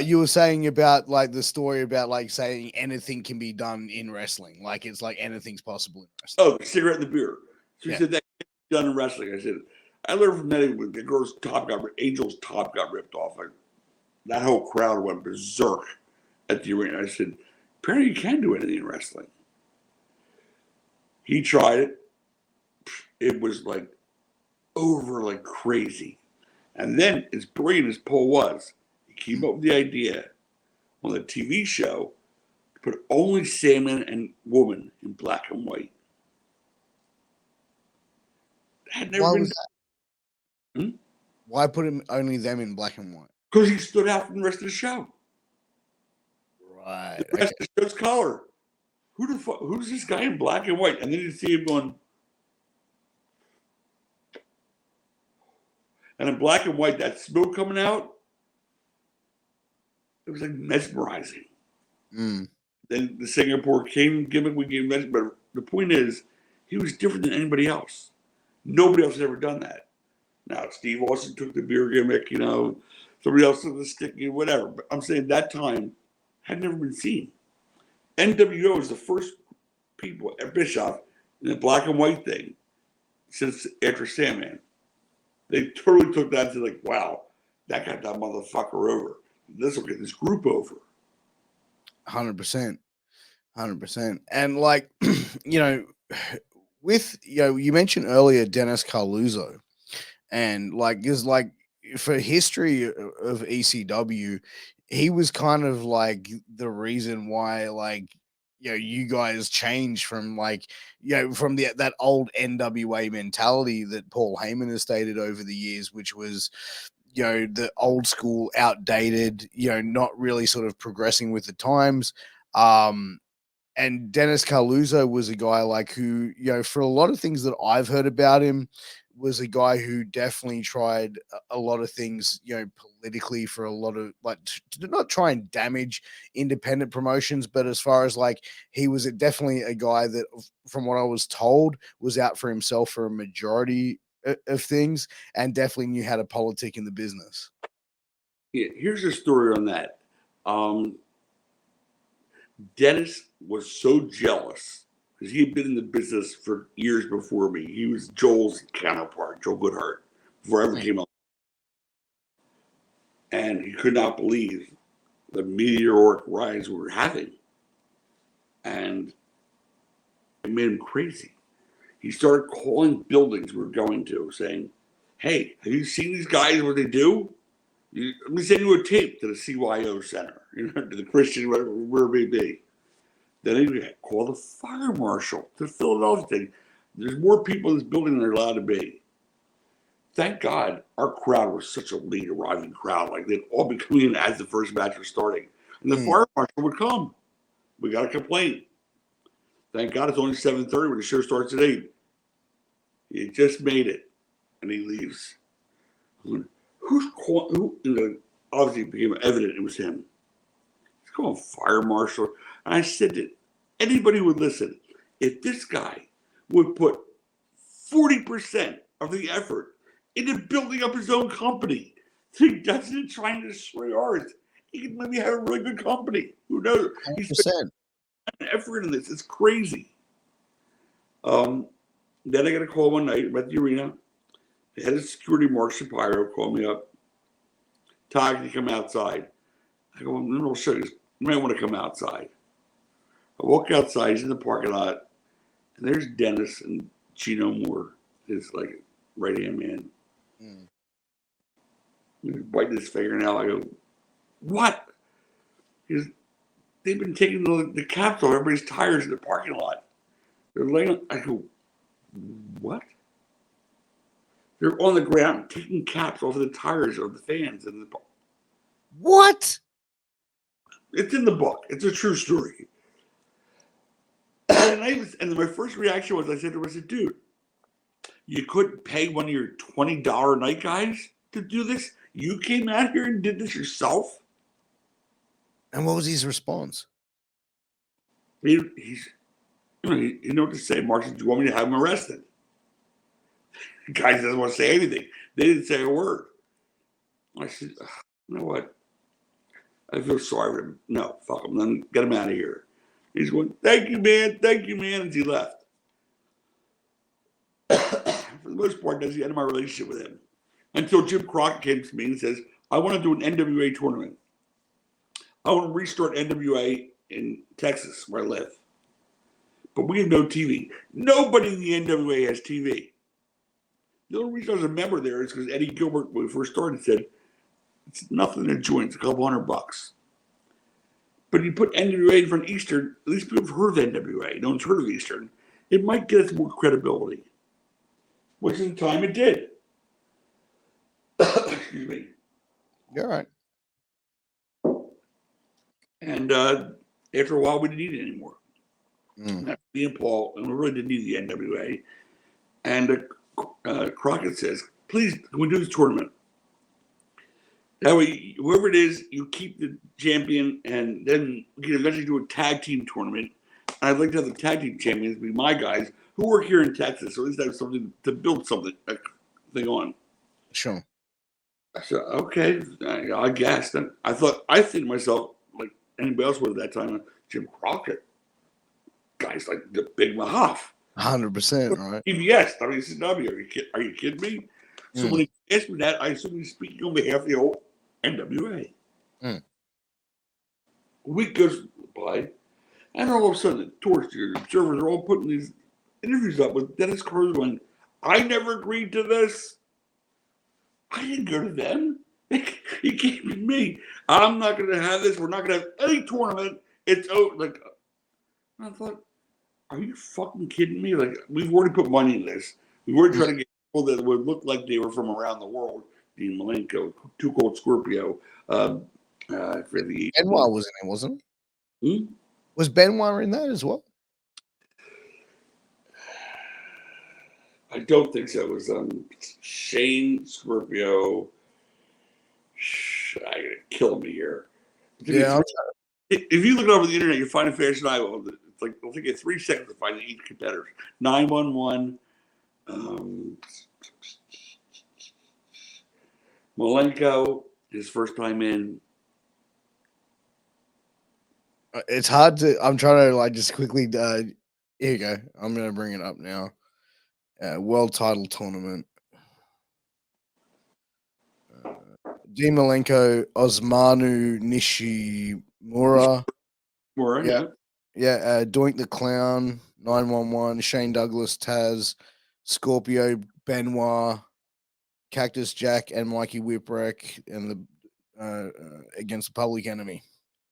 You were saying about like the story about like saying anything can be done in wrestling. Like it's like anything's possible in wrestling. Oh, the cigarette and the beer. She said that can be done in wrestling. I said, I learned from that when the girl's Angel's top got ripped off. That whole crowd went berserk at the arena. I said, apparently you can do anything in wrestling. He tried it. It was like over like crazy. And then, as brilliant as Paul was, he came up with the idea on the TV show to put only salmon and woman in black and white. Had never been done. Why put him only them in black and white? Because he stood out from the rest of the show. Right. The rest of the show's color. Who's this guy in black and white? And then you see him going. And in black and white, that smoke coming out, It was like mesmerizing. Mm. Then the Singapore gimmick we gave mesmerizing. But the point is, he was different than anybody else. Nobody else has ever done that. Now, Steve Austin took the beer gimmick, somebody else took the stick, whatever. But I'm saying that time had never been seen. NWO was the first people at Bischoff in the black and white thing since after Sandman. They totally took that to like, wow, that got that motherfucker over. This will get this group over. 100%. 100%. And like, with, you mentioned earlier Dennis Carluzzo, and like, is like, for history of ECW, he was kind of like the reason why, like, you guys changed from like, from that old NWA mentality that Paul Heyman has stated over the years, which was, the old school, outdated, not really sort of progressing with the times. And Dennis Carluzzo was a guy like who, for a lot of things that I've heard about him, was a guy who definitely tried a lot of things, politically, for a lot of, like, to not try and damage independent promotions, but as far as like, he was definitely a guy that, from what I was told, was out for himself for a majority of things, and definitely knew how to politic in the business. Yeah, here's a story on that. Dennis was so jealous because he had been in the business for years before me. He was Joel's counterpart, Joel Goodhart, before I ever came up. And he could not believe the meteoric rise we were having. And it made him crazy. He started calling buildings we were going to, saying, hey, have you seen these guys, what they do? Let me send you a tape to the CYO Center, to the Christian, wherever it may be. Then he called the fire marshal to Philadelphia thing. There's more people in this building than there are allowed to be. Thank God our crowd was such a late arriving crowd. Like, they'd all be coming in as the first match was starting. And the fire marshal would come. We got a complaint. Thank God it's only 7:30 when the show starts at 8. He just made it. And he leaves. Who's calling? Obviously it became evident it was him. He's calling fire marshal. And I said that anybody would listen. If this guy would put 40% of the effort into building up his own company, so he doesn't trying to destroy ours, he could maybe have a really good company. Who knows? 100%. He spent effort in this. It's crazy. Then I got a call one night at the arena. The head of security, Mark Shapiro, called me up. Tod, can you come outside? I go, no, sure. You might want to come outside. I walk outside. He's in the parking lot. And there's Dennis and Chino Moore, his like right-hand man. He's biting his fingernail. I go, what? He goes, they've been taking the caps off everybody's tires in the parking lot. They're laying. I go, what? They're on the ground taking caps off of the tires of the fans in the park. What? It's in the book. It's a true story. And my first reaction was, I said to him, I said, dude, you couldn't pay one of your $20 a night guys to do this? You came out here and did this yourself? And what was his response? He know what to say. Mark said, do you want me to have him arrested? The guy doesn't want to say anything. They didn't say a word. I said, you know what? I feel sorry for him. No, fuck him. Let me get him out of here. He's going, thank you, man, as he left. For the most part, that's the end of my relationship with him. Until Jim Crockett came to me and says, I want to do an NWA tournament. I want to restart NWA in Texas, where I live. But we have no TV. Nobody in the NWA has TV. The only reason I was a member there is because Eddie Gilbert, when we first started, said, it's nothing to join. It's a couple $100. But you put NWA in front of Eastern, at least people have heard of NWA. No one's heard of Eastern. It might get us more credibility. Which in time it did. Excuse me. You're right. And after a while, we didn't need it anymore. Me and Paul, and we really didn't need the NWA. And Crockett says, please, can we do this tournament? That way, whoever it is, you keep the champion, and then we can eventually do a tag team tournament. I'd like to have the tag team champions be my guys who work here in Texas, so at least I have something to build something thing on. Sure. I said, okay, I guess. Then I think to myself, like anybody else would at that time, Jim Crockett, guys like the Big Mahoff. 100%, right? PBS, WCW. Are you kidding me? So when he asked me that, I assume he's speaking on behalf of the old NWA. A week goes by, and all of a sudden, the torture observers are all putting these interviews up with Dennis Carter going, I never agreed to this. I didn't go to them. He came to me. I'm not going to have this. We're not going to have any tournament. It's over. Like, I thought, are you fucking kidding me? Like, we've already put money in this. We were trying to get people that would look like they were from around the world. Dean Malenko, Too Cold Scorpio. Benoit was in it, wasn't he? Was Benoit in that as well? I don't think so. It was Shane Scorpio. I'm going to kill me here. Yeah. If you look it over the internet, you'll find it faster than I will. It's like, it'll take you 3 seconds to find each competitor. 911. Malenko, his first time in. It's hard to. I'm trying to like just quickly. Here you go. I'm gonna bring it up now. World title tournament. Dean Malenko, Osmanu Nishimura. Yeah. Doink the Clown, 911, Shane Douglas, Taz, Scorpio, Benoit, Cactus Jack, and Mikey Whipwreck, and the against the Public Enemy.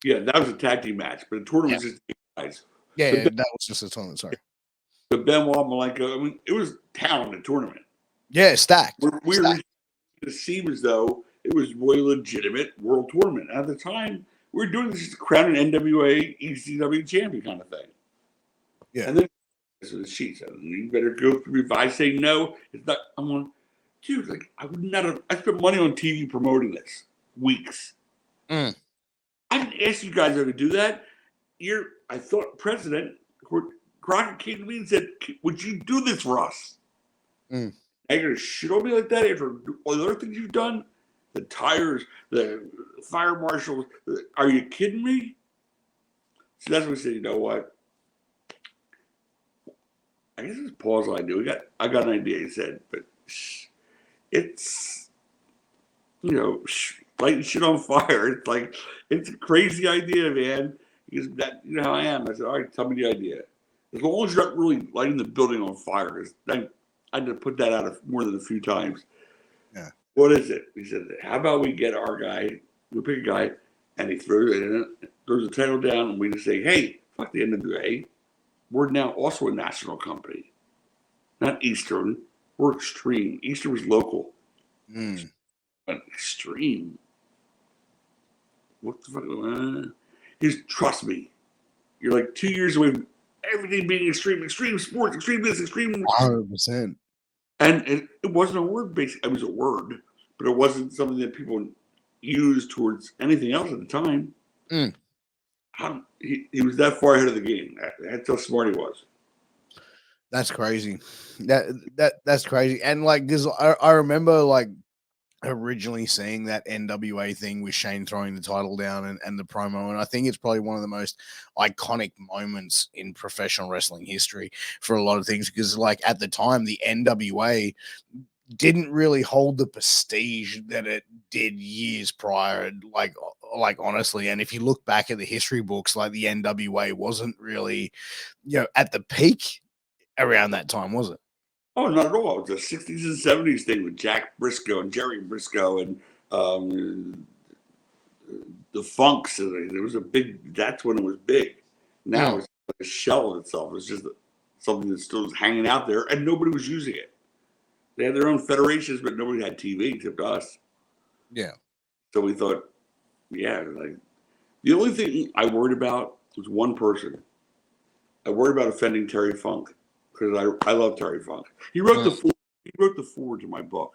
Yeah, that was a tag team match, but the tournament was just guys. Yeah, that was just a tournament. Sorry. But Benoit, Malenko, I mean, it was talented tournament. Yeah, stacked. We were to seem as though it was really legitimate world tournament. At the time, we were doing this to crown an NWA, ECW champion kind of thing. Yeah. And then she said, you better go through. If I say no, it's not. I'm going, dude, like, I would not have. I spent money on TV promoting this. Weeks. I didn't ask you guys to do that. I thought President Crockett came to me and said, would you do this for us? Are you going to shit on me like that after all the other things you've done? The tires, the fire marshals. Are you kidding me? So that's when we said, you know what? I guess it's pause I do. I got an idea, he said, but it's, lighting shit on fire. It's like, it's a crazy idea, man. Because that, you know how I am. I said, all right, tell me the idea. As long as you're not really lighting the building on fire, because I had to put that out more than a few times. Yeah. What is it? He said, how about we get our guy, we pick a guy, and he throws the title down, and we just say, hey, fuck the NWA. We're now also a national company. Not Eastern. We're Extreme. Eastern was local. But Extreme. What the fuck? Trust me. You're like 2 years away from everything being extreme. Extreme sports, extreme this, extreme. 100%. And it wasn't a word based. It was a word, but it wasn't something that people used towards anything else at the time. He was that far ahead of the game. That's how smart he was. That's crazy. That's crazy. And like, because I remember like originally seeing that NWA thing with Shane throwing the title down and the promo, and I think it's probably one of the most iconic moments in professional wrestling history for a lot of things, because like at the time the NWA didn't really hold the prestige that it did years prior, like honestly. And if you look back at the history books, like the NWA wasn't really, at the peak around that time, was it? Oh, not at all. It was the 60s and 70s thing with Jack Briscoe and Jerry Briscoe and the Funks. It was that's when it was big. Now it's like a shell of itself. It's just something that still was hanging out there, and nobody was using it. They had their own federations, but nobody had TV except us. Yeah. So we thought, like the only thing I worried about was one person. I worried about offending Terry Funk, because I love Terry Funk. He wrote the foreword to my book.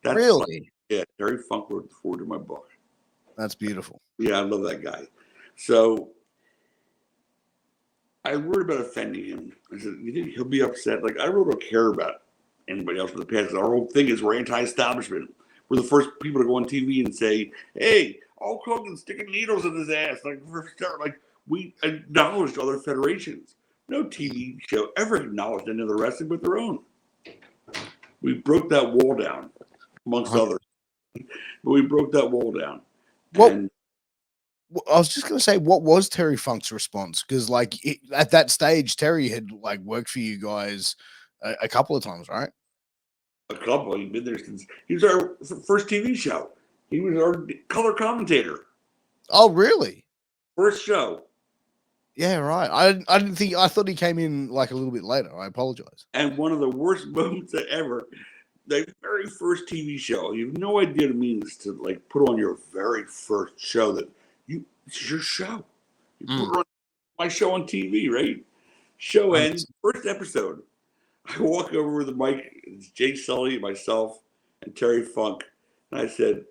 Really? Yeah, Terry Funk wrote the foreword to my book. That's beautiful. Yeah, I love that guy. So I worried about offending him. I said, you think he'll be upset? Like, I really don't care about anybody else in the past. Our whole thing is we're anti-establishment. We're the first people to go on TV and say, hey, Hulk Hogan's sticking needles in his ass. Like we acknowledged other federations. No TV show ever acknowledged any other wrestling but their own. We broke that wall down, amongst others. But we broke that wall down. And I was just going to say, what was Terry Funk's response? Because, like, at that stage, Terry had, like, worked for you guys a couple of times, right? A couple. He'd been there since he was our first TV show. He was our color commentator. Oh, really? First show. Yeah, right. I didn't think. I thought he came in like a little bit later. I apologize. And one of the worst moments ever. The very first TV show. You have no idea what it means to like put on your very first show that it's your show. You put on my show on TV, right? Show ends, first episode. I walk over with the mic. It's Jay Sully, myself, and Terry Funk, and I said,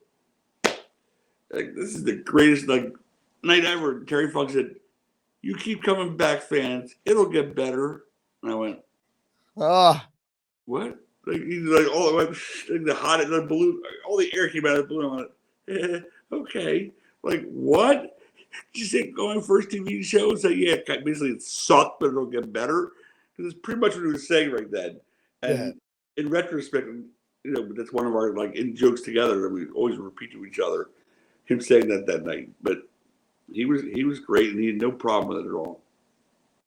like, "This is the greatest night ever." Terry Funk said, "You keep coming back, fans. It'll get better." And I went, what?" Like he's like, "Oh, like the hot the balloon, all the air came out of the balloon." I went, okay, like what? You say going first TV show and say, yeah, basically it sucked, but it'll get better. Because it's pretty much what he was saying right then. And in retrospect, that's one of our like in jokes together that we always repeat to each other. Him saying that night, but he was great and he had no problem with it at all.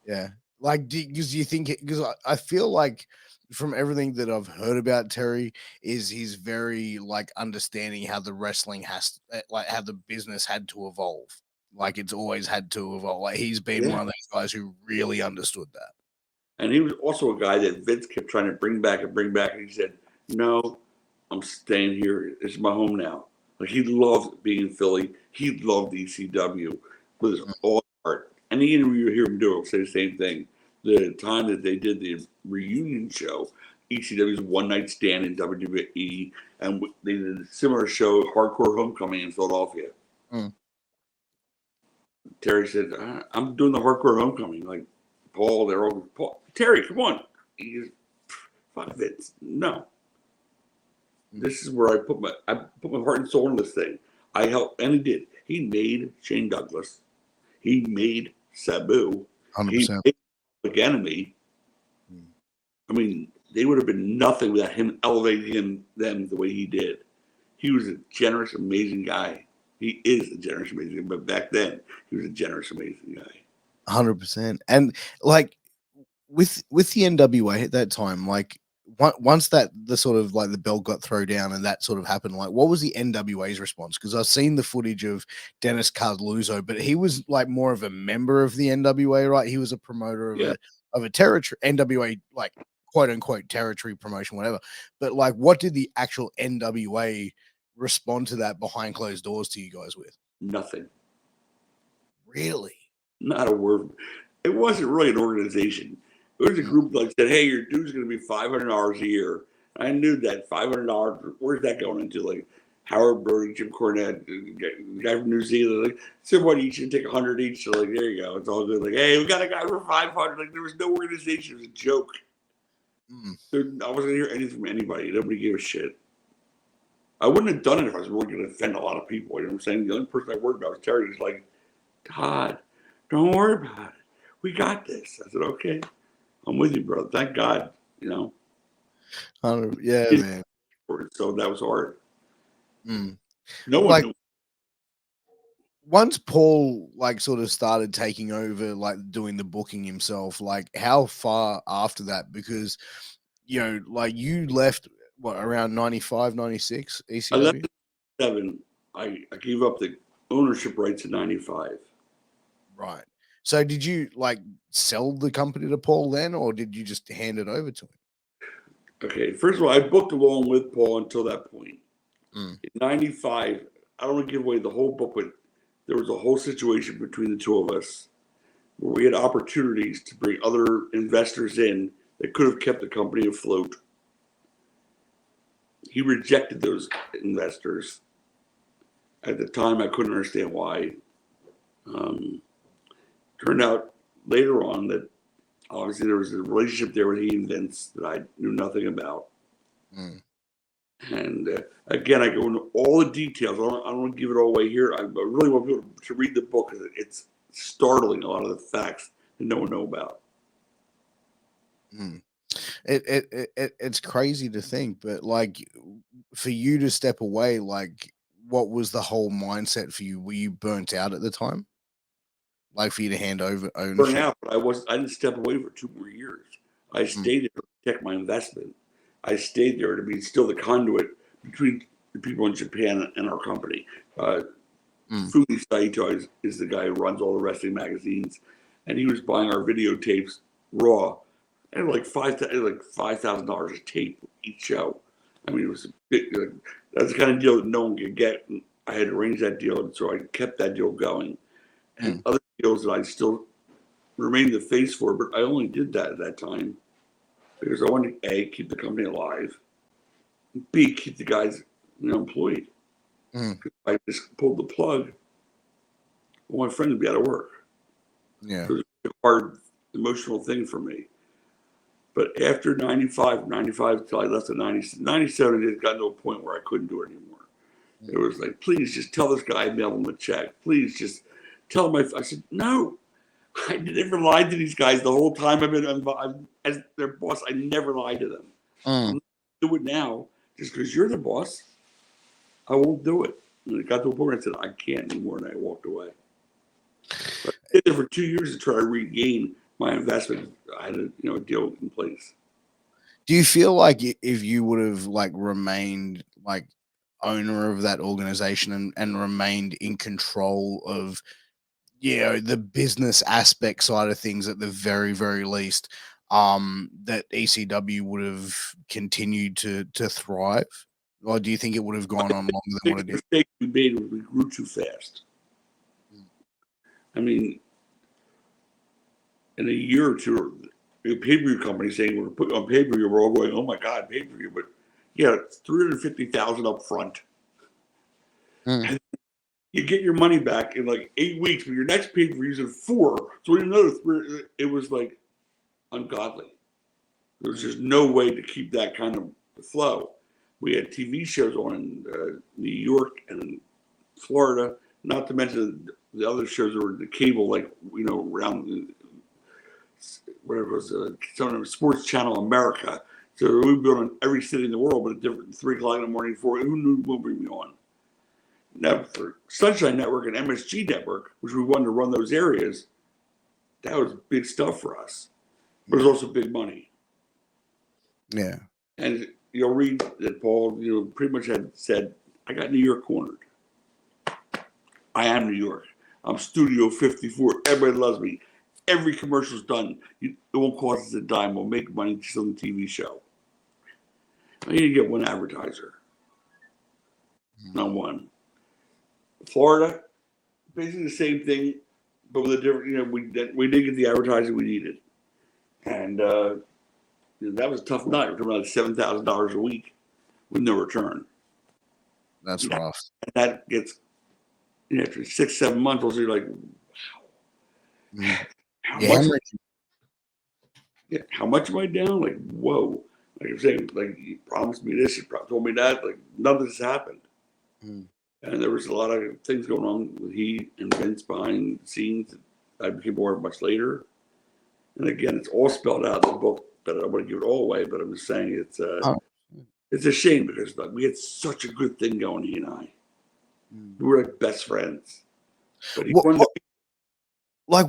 Yeah, like because you think because I feel like from everything that I've heard about Terry is he's very like understanding how the wrestling has like how the business had to evolve. Like it's always had to evolve. Like he's been one of those guys who really understood that. And he was also a guy that Vince kept trying to bring back. And he said, "No, I'm staying here. It's my home now." Like he loved being in Philly. He loved ECW with his all heart. Any interview you hear him do, he'll say the same thing. The time that they did the reunion show, ECW's One Night Stand in WWE, and they did a similar show, Hardcore Homecoming in Philadelphia. Terry said, "I'm doing the Hardcore Homecoming." Like Paul, they're all Paul. Terry, come on. He's fuck Vince. No. This is where I put my heart and soul in this thing. I helped, and he did. He made Shane Douglas. He made Sabu. 100%. He made Public Enemy. I mean, they would have been nothing without him elevating them the way he did. He was a generous, amazing guy. He is a generous, amazing guy, but back then he was a generous, amazing guy. 100%. And like with the NWA at that time, like once that the sort of like the bell got thrown down and that sort of happened, like what was the NWA's response? Because I've seen the footage of Dennis Carluzzo, but he was like more of a member of the NWA, right? He was a promoter of a territory NWA, like quote unquote territory promotion, whatever. But like, what did the actual NWA respond to that behind closed doors to you guys with? Nothing. Really? Not a word. It wasn't really an organization. It was a group that said, "Hey, your due's going to be $500 a year." I knew that $500. Where's that going into? Like Howard Brody, Jim Cornette, the guy from New Zealand. Like, somebody each should take 100 each. So like, there you go. It's all good. Like, hey, we got a guy for 500. Like, there was no organization. It was a joke. I wasn't going to hear anything from anybody. Nobody gave a shit. I wouldn't have done it if I was really going to offend a lot of people. You know what I'm saying? The only person I worried about was Terry. He's like, "Todd, don't worry about it. We got this." I said, "Okay. I'm with you, bro. Thank God." You know? Yeah, man. So that was hard. No one knew. Once Paul like sort of started taking over, like doing the booking himself, like how far after that? Because like you left around 95, 96 ECW? I left at 7. I gave up the ownership rights in 95. Right. So did you like sell the company to Paul then, or did you just hand it over to him? Okay. First of all, I booked along with Paul until that point. In 95, I don't want to give away the whole book, but there was a whole situation between the two of us where we had opportunities to bring other investors in that could have kept the company afloat. He rejected those investors. At the time, I couldn't understand why. Turned out later on that obviously there was a relationship there with he and Vince that I knew nothing about. And again, I go into all the details. I don't want to give it all away here. I really want people to read the book because it's startling, a lot of the facts that no one know about. It's crazy to think, but like for you to step away, like what was the whole mindset for you? Were you burnt out at the time? Like for you to hand over ownership? Burnt out, but I didn't step away for 2 more years. I stayed there to protect my investment. I stayed there to be still the conduit between the people in Japan and our company. Fumi Saito is the guy who runs all the wrestling magazines, and he was buying our videotapes raw, and like $5,000 a tape each show. I mean, it was a big. That's the kind of deal that no one could get. And I had arranged that deal, and so I kept that deal going. And other deals that I still remained the face for, but I only did that at that time because I wanted to A, keep the company alive, and B, keep the guys employed. If I just pulled the plug, all my friends would be out of work. Yeah, it was a hard emotional thing for me. But after 95 till I left in 97, it got to a point where I couldn't do it anymore. It was like, please just tell this guy I mailed him a check. Please just tell him. I said, no, I never lied to these guys the whole time I've been as their boss. I never lied to them. I'll do it now just because you're the boss. I won't do it. And it got to a point where I said, I can't anymore, and I walked away. But I did it for 2 years to try to regain my investment. I had a deal in place. Do you feel like if you would have like remained like owner of that organization and remained in control of the business aspect side of things at the very, very least, that ECW would have continued to thrive? Or do you think it would have gone on longer than what it did? The mistake we made was we grew too fast. I mean, in a year or two, a pay-per-view company saying we're putting on pay-per-view, we're all going, oh my God, pay-per-view. But yeah, it's $350,000 up front. And you get your money back in like 8 weeks, but your next pay-per-view is in 4. So in another 3, it was like ungodly. There was just no way to keep that kind of flow. We had TV shows on in New York and in Florida, not to mention the other shows that were the cable, like, around whatever it was, some of the Sports Channel America. So we'd be on every city in the world, but at different 3 o'clock in the morning, 4, who knew what we'd be on? Now, for Sunshine Network and MSG Network, which we wanted to run those areas, that was big stuff for us. But it was also big money. Yeah. And you'll read that Paul, pretty much had said, I got New York cornered. I am New York. I'm Studio 54. Everybody loves me. Every commercial's done. It won't cost us a dime. We'll make money just on the TV show. I need to get one advertiser. Not one. Florida, basically the same thing, but with a different, we did get the advertising we needed. And that was a tough night. We're talking about $7,000 a week with no return. That's rough. And that gets, after 6-7 months, also you're like, wow. How much am I down? Like, whoa. Like I'm saying, like, you promised me this, you told me that. Like, nothing's happened. And there was a lot of things going on with he and Vince behind the scenes. I became aware of much later. And again, it's all spelled out in the book, but I don't want to give it all away. But I'm just saying it's a shame because we had such a good thing going, he and I. We were like best friends. But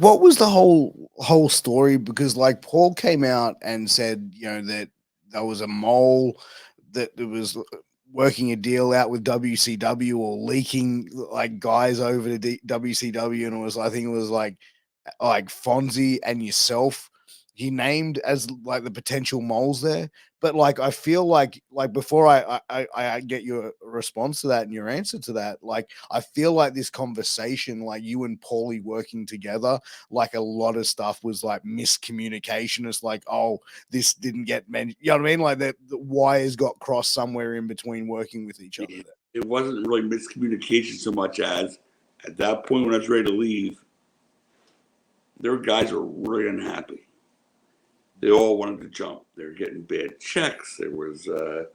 what was the whole story? Because like Paul came out and said, that there was a mole that was working a deal out with WCW or leaking like guys over to WCW, and I think it was like Fonzie and yourself he named as like the potential moles there. But like I feel like before I get your response to that and your answer to that, like I feel like this conversation, like you and Paulie working together, like a lot of stuff was like miscommunication. It's like, oh, this didn't get mentioned. You know what I mean? Like the wires got crossed somewhere in between working with each other there. it wasn't really miscommunication so much as at that point when I was ready to leave, their guys were really unhappy. They all wanted to jump. They were getting bad checks. There was a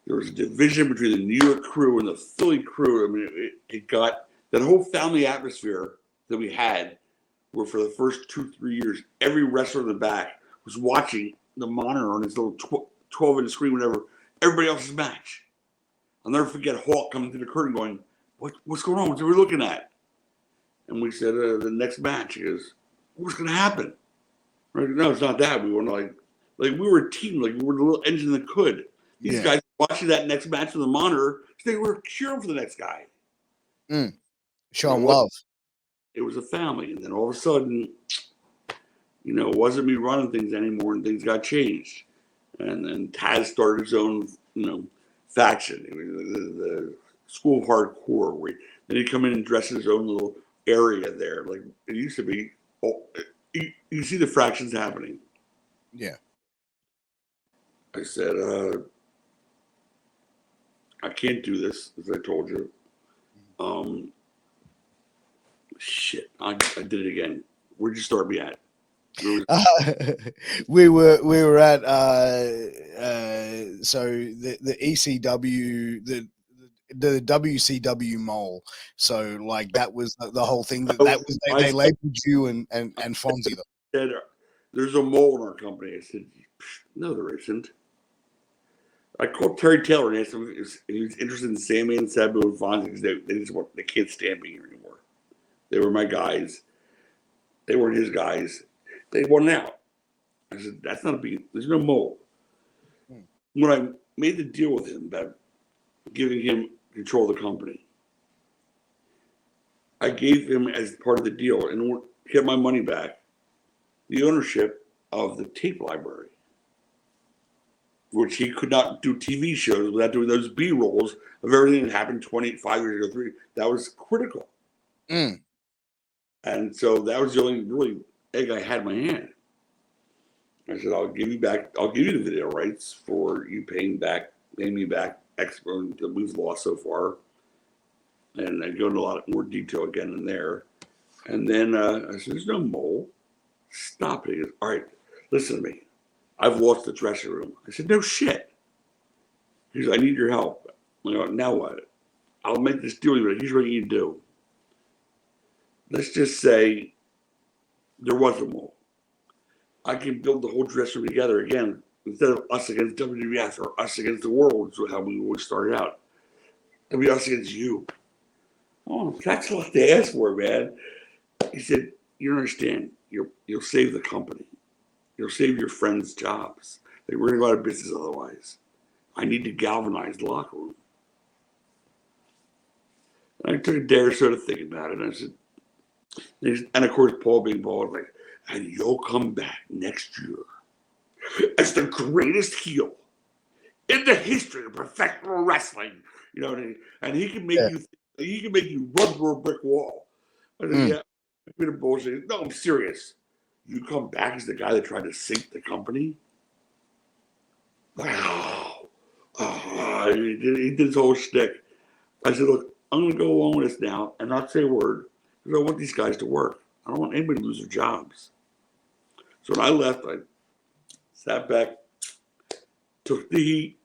division between the New York crew and the Philly crew. I mean, it got that whole family atmosphere that we had, where for the first 2-3 years, every wrestler in the back was watching the monitor on his little 12-inch screen, whatever, everybody else's match. I'll never forget Hawk coming through the curtain going, what's going on? What are we looking at? And we said, the next match. He goes, what's going to happen? Right? No, it's not that. We were like we were a team, like we were the little engine that could. These guys watching that next match on the monitor, they were cheering for the next guy. Show them love. It was a family. And then all of a sudden, it wasn't me running things anymore, and things got changed. And then Taz started his own, faction. It was the School of Hardcore. Where then he'd come in and dress in his own little area there. Like it used to be. You see the fractions happening. Yeah. I said, I can't do this, as I told you. Shit, I did it again. Where'd you start me at? We were at so the ECW, the WCW mole. So like that was the whole thing. That was they labeled you and Fonzie. Said, there's a mole in our company. I said, no, there isn't. I called Terry Taylor and asked him if he was interested in Sammy and Sabu and Fonzie because they can't stand me here anymore. They were my guys. They weren't his guys. They won out. I said, that's not a big. There's no mole. When I made the deal with him about giving him control of the company, I gave him as part of the deal and get my money back, the ownership of the tape library, which he could not do TV shows without doing those B-rolls of everything that happened 25 years ago. That was critical. And so that was the only really egg I had in my hand. I said, I'll give you the video rights for you paying me back X that we've lost so far. And I go into a lot more detail again in there. And then I said, there's no mole. Stop it. He goes, all right, listen to me. I've lost the dressing room. I said, no shit. He goes, I need your help. I go, now what? I'll make this deal with you, but here's what you need to do. Let's just say there was a mole. I can build the whole dressing room together again instead of us against WWF or us against the world, is how we always started out. It'll be us against you. Oh, that's a lot to ask for, man. He said, you don't understand. You'll save the company. You'll save your friends' jobs. They were going to go out of business otherwise. I need to galvanize the locker room. And I took a day or so to think about it. And I said, and of course, Paul being Paul was like, and you'll come back next year as the greatest heel in the history of professional wrestling. And he can make you run through a brick wall. I said, yeah, a bit of bullshit. No, I'm serious. You come back as the guy that tried to sink the company? Wow. He did his whole shtick. I said, look, I'm going to go along with this now and not say a word because I want these guys to work. I don't want anybody to lose their jobs. So when I left, I sat back, took the heat.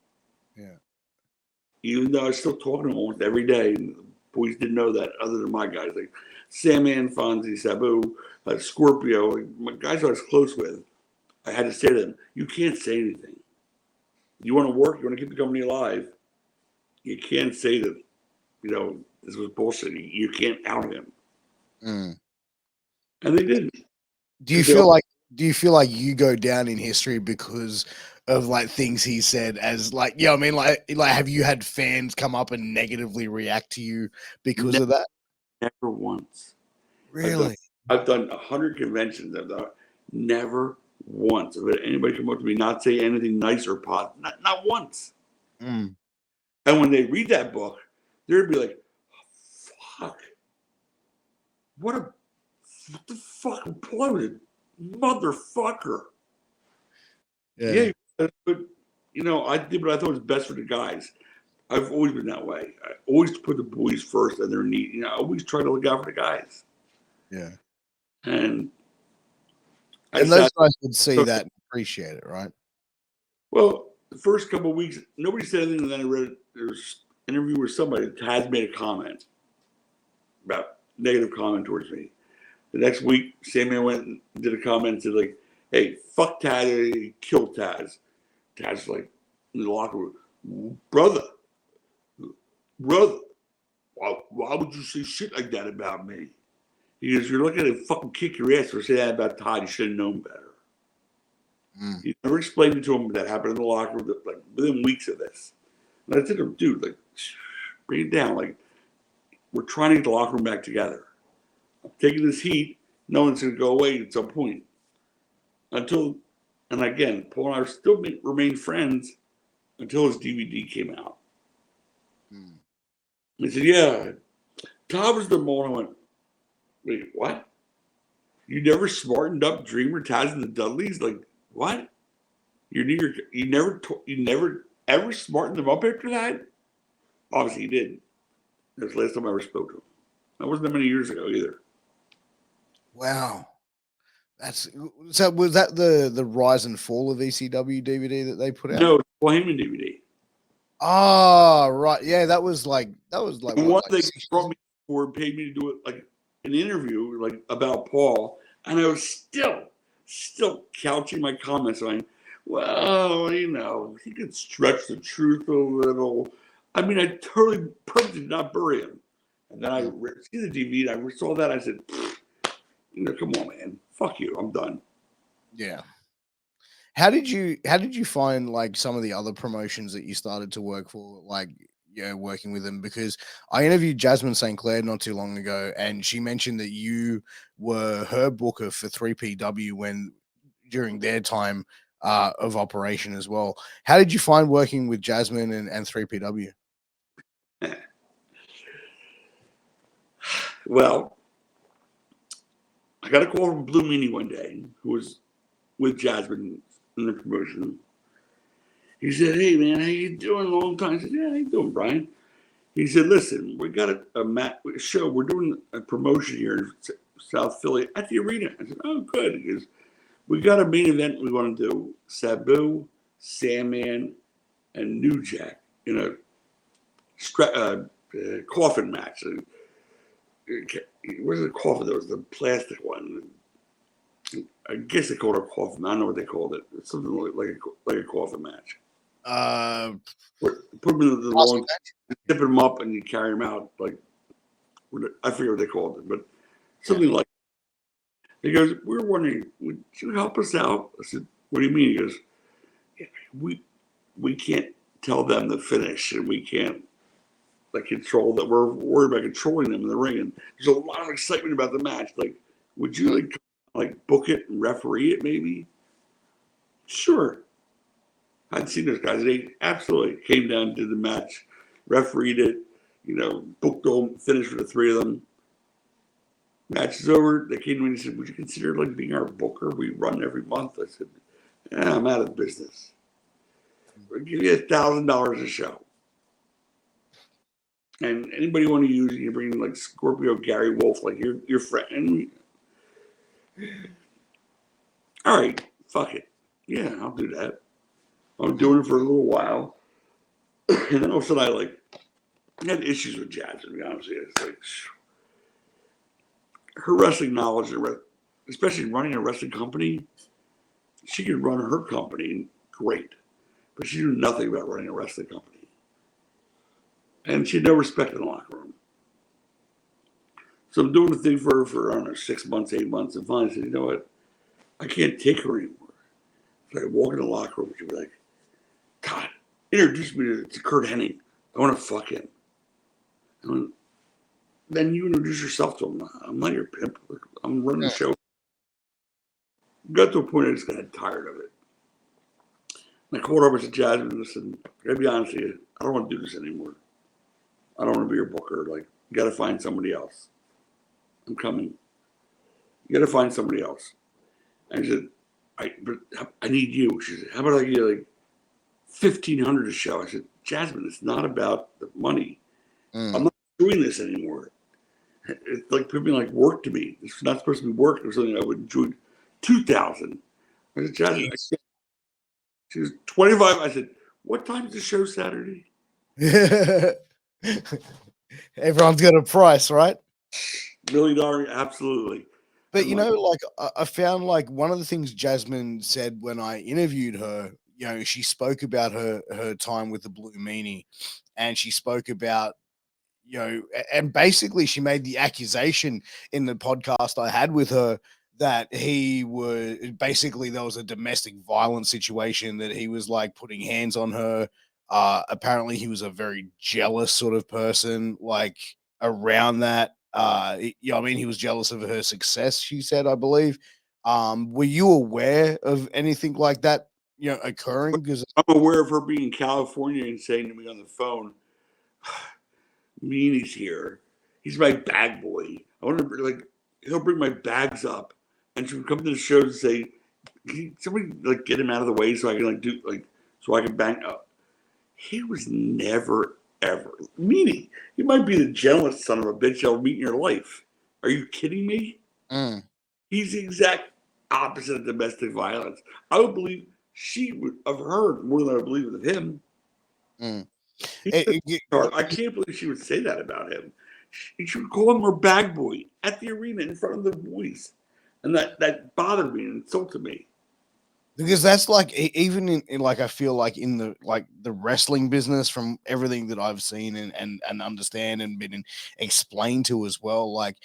Yeah. Even though I was still talking to them almost every day. And the boys didn't know that other than my guys. Like Sandman, Fonzie, Sabu, Scorpio, like my guys I was close with. I had to say to them, you can't say anything. You want to work, you want to keep the company alive. You can't say that, this was bullshit. You can't out him. And they didn't. Do you feel like you go down in history because of like things he said as like, like have you had fans come up and negatively react to you because of that? Never once. Really? I've done 100 conventions. Never once have had anybody come up to me not say anything nice or positive. Not once. And when they read that book, they'd be like, oh, fuck. What the fuck imploded motherfucker. Yeah, but I did what I thought was best for the guys. I've always been that way. I always put the boys first and their need. You know, I always try to look out for the guys. Yeah. And those guys would see that and appreciate it, right? Well, the first couple of weeks, nobody said anything, and then I read there's an interview with somebody that has made a comment about negative comment towards me. The next week, Sandman went and did a comment and said, like, hey, fuck Taz, he killed Taz. Taz, like, in the locker room, brother, why would you say shit like that about me? He goes, you're looking to fucking kick your ass for saying that about Todd. You should have known better. He never explained it to him that happened in the locker room, like, within weeks of this. And I said to him, dude, like, bring it down. Like, we're trying to get the locker room back together. I'm taking this heat. No one's going to go away at some point. And again, Paul and I still remain friends until his DVD came out. He said, yeah, Todd was the moment. I went, wait, what? You never smartened up Dreamer, Taz, and the Dudleys? Like, what? You never ever smartened them up after that? Obviously, he didn't. That's the last time I ever spoke to him. That wasn't that many years ago either. Wow. Was that the rise and fall of ECW DVD that they put out? No, it's Heyman DVD. Oh, right. Yeah, that was like one they brought me forward, paid me to do it like an interview like about Paul, and I was still couching my comments on, well, you know, he could stretch the truth a little. I mean, I totally purposely did not bury him. And then I see the DVD, and I saw that, I said, you know, come on, man, fuck you, I'm done. Yeah. How did you find like some of the other promotions that you started to work for, like, yeah, working with them? Because I interviewed Jasmine St. Clair not too long ago, and she mentioned that you were her booker for 3PW during their time of operation as well. How did you find working with Jasmine and 3PW? Well, I got a call from Blue Meanie one day, who was with Jasmine in the promotion. He said, hey, man, how you doing? Long time. I said, yeah, how you doing, Brian? He said, listen, we got a show. We're doing a promotion here in South Philly at the arena. I said, oh, good. He goes, we got a main event we want to do. Sabu, Sandman, and New Jack in a coffin match. Where's the coffin? There was the plastic one. I guess they called it a coffin. I don't know what they called it. It's something like a coffin match. Put them in the long, tip them up, and you carry them out. Like, I forget what they called it, but something like that. He goes, we're wondering, would you help us out? I said, what do you mean? He goes, yeah, we can't tell them the finish, and we can't like control that. We're worried about controlling them in the ring, and there's a lot of excitement about the match. Like, would you like book it and referee it maybe? Sure. I'd seen those guys. They absolutely came down, did the match, refereed it, you know, booked them, finished for the three of them. Match is over. They came to me and said, would you consider like being our booker? We run every month. I said, yeah, I'm out of business. We'll give you $1,000 a show. And anybody want to use it, you bring like Scorpio Gary Wolf, like your friend. All right, fuck it. Yeah, I'll do that. I'm doing it for a little while. And then all of a sudden I had issues with Jasmine, to be honest with you. It's like, her wrestling knowledge, especially running a wrestling company, she could run her company great, but she knew nothing about running a wrestling company. And she had no respect in the locker room. So I'm doing the thing for her for, I don't know, 6 months, 8 months, and finally I said, you know what? I can't take her anymore. So I walk in the locker room, she'd be like, God, introduce me to Kurt Hennig. I want to fuck him. Then you introduce yourself to him. I'm not your pimp. I'm running the show. Got to a point I just got tired of it. And I called over to Jasmine and I said, I gotta be honest with you, I don't want to do this anymore. I don't want to be your booker. Like, you got to find somebody else. I'm coming. You got to find somebody else. And I said, but I need you. She said, how about I get like $1,500 a show? I said, Jasmine, it's not about the money. Mm. I'm not doing this anymore. It's like people like work to me. It's not supposed to be work. It was something I would enjoy. 2,000. I said, Jasmine, she was 25. I said, what time is the show Saturday? Everyone's got a price, right? $1 million, absolutely. But And you like, know, like I found like one of the things Jasmine said when I interviewed her, you know, she spoke about her time with the Blue Meanie, and she spoke about, you know, and basically she made the accusation in the podcast I had with her that he was basically there was a domestic violence situation, that he was like putting hands on her. Apparently he was a very jealous sort of person, like around that. You know, I mean, he was jealous of her success, she said, I believe. Were you aware of anything like that, you know, occurring? Because I'm aware of her being in California and saying to me on the phone, Meanie's here. He's my bag boy. I want to like he'll bring my bags up, and she would come to the show and say, "Can somebody like get him out of the way so I can like do like so I can bang up." He was never ever Meanie. He might be the gentlest son of a bitch you'll meet in your life. Are you kidding me? mm, He's the exact opposite of domestic violence. I would believe she would have heard more than I believe of him. mm. He's It- it- I can't believe she would say that about him. She would call him her bag boy at the arena in front of the boys. And that bothered me and insulted me. Because that's like even in like I feel like in the like the wrestling business, from everything that I've seen and understand and been explained to as well, like,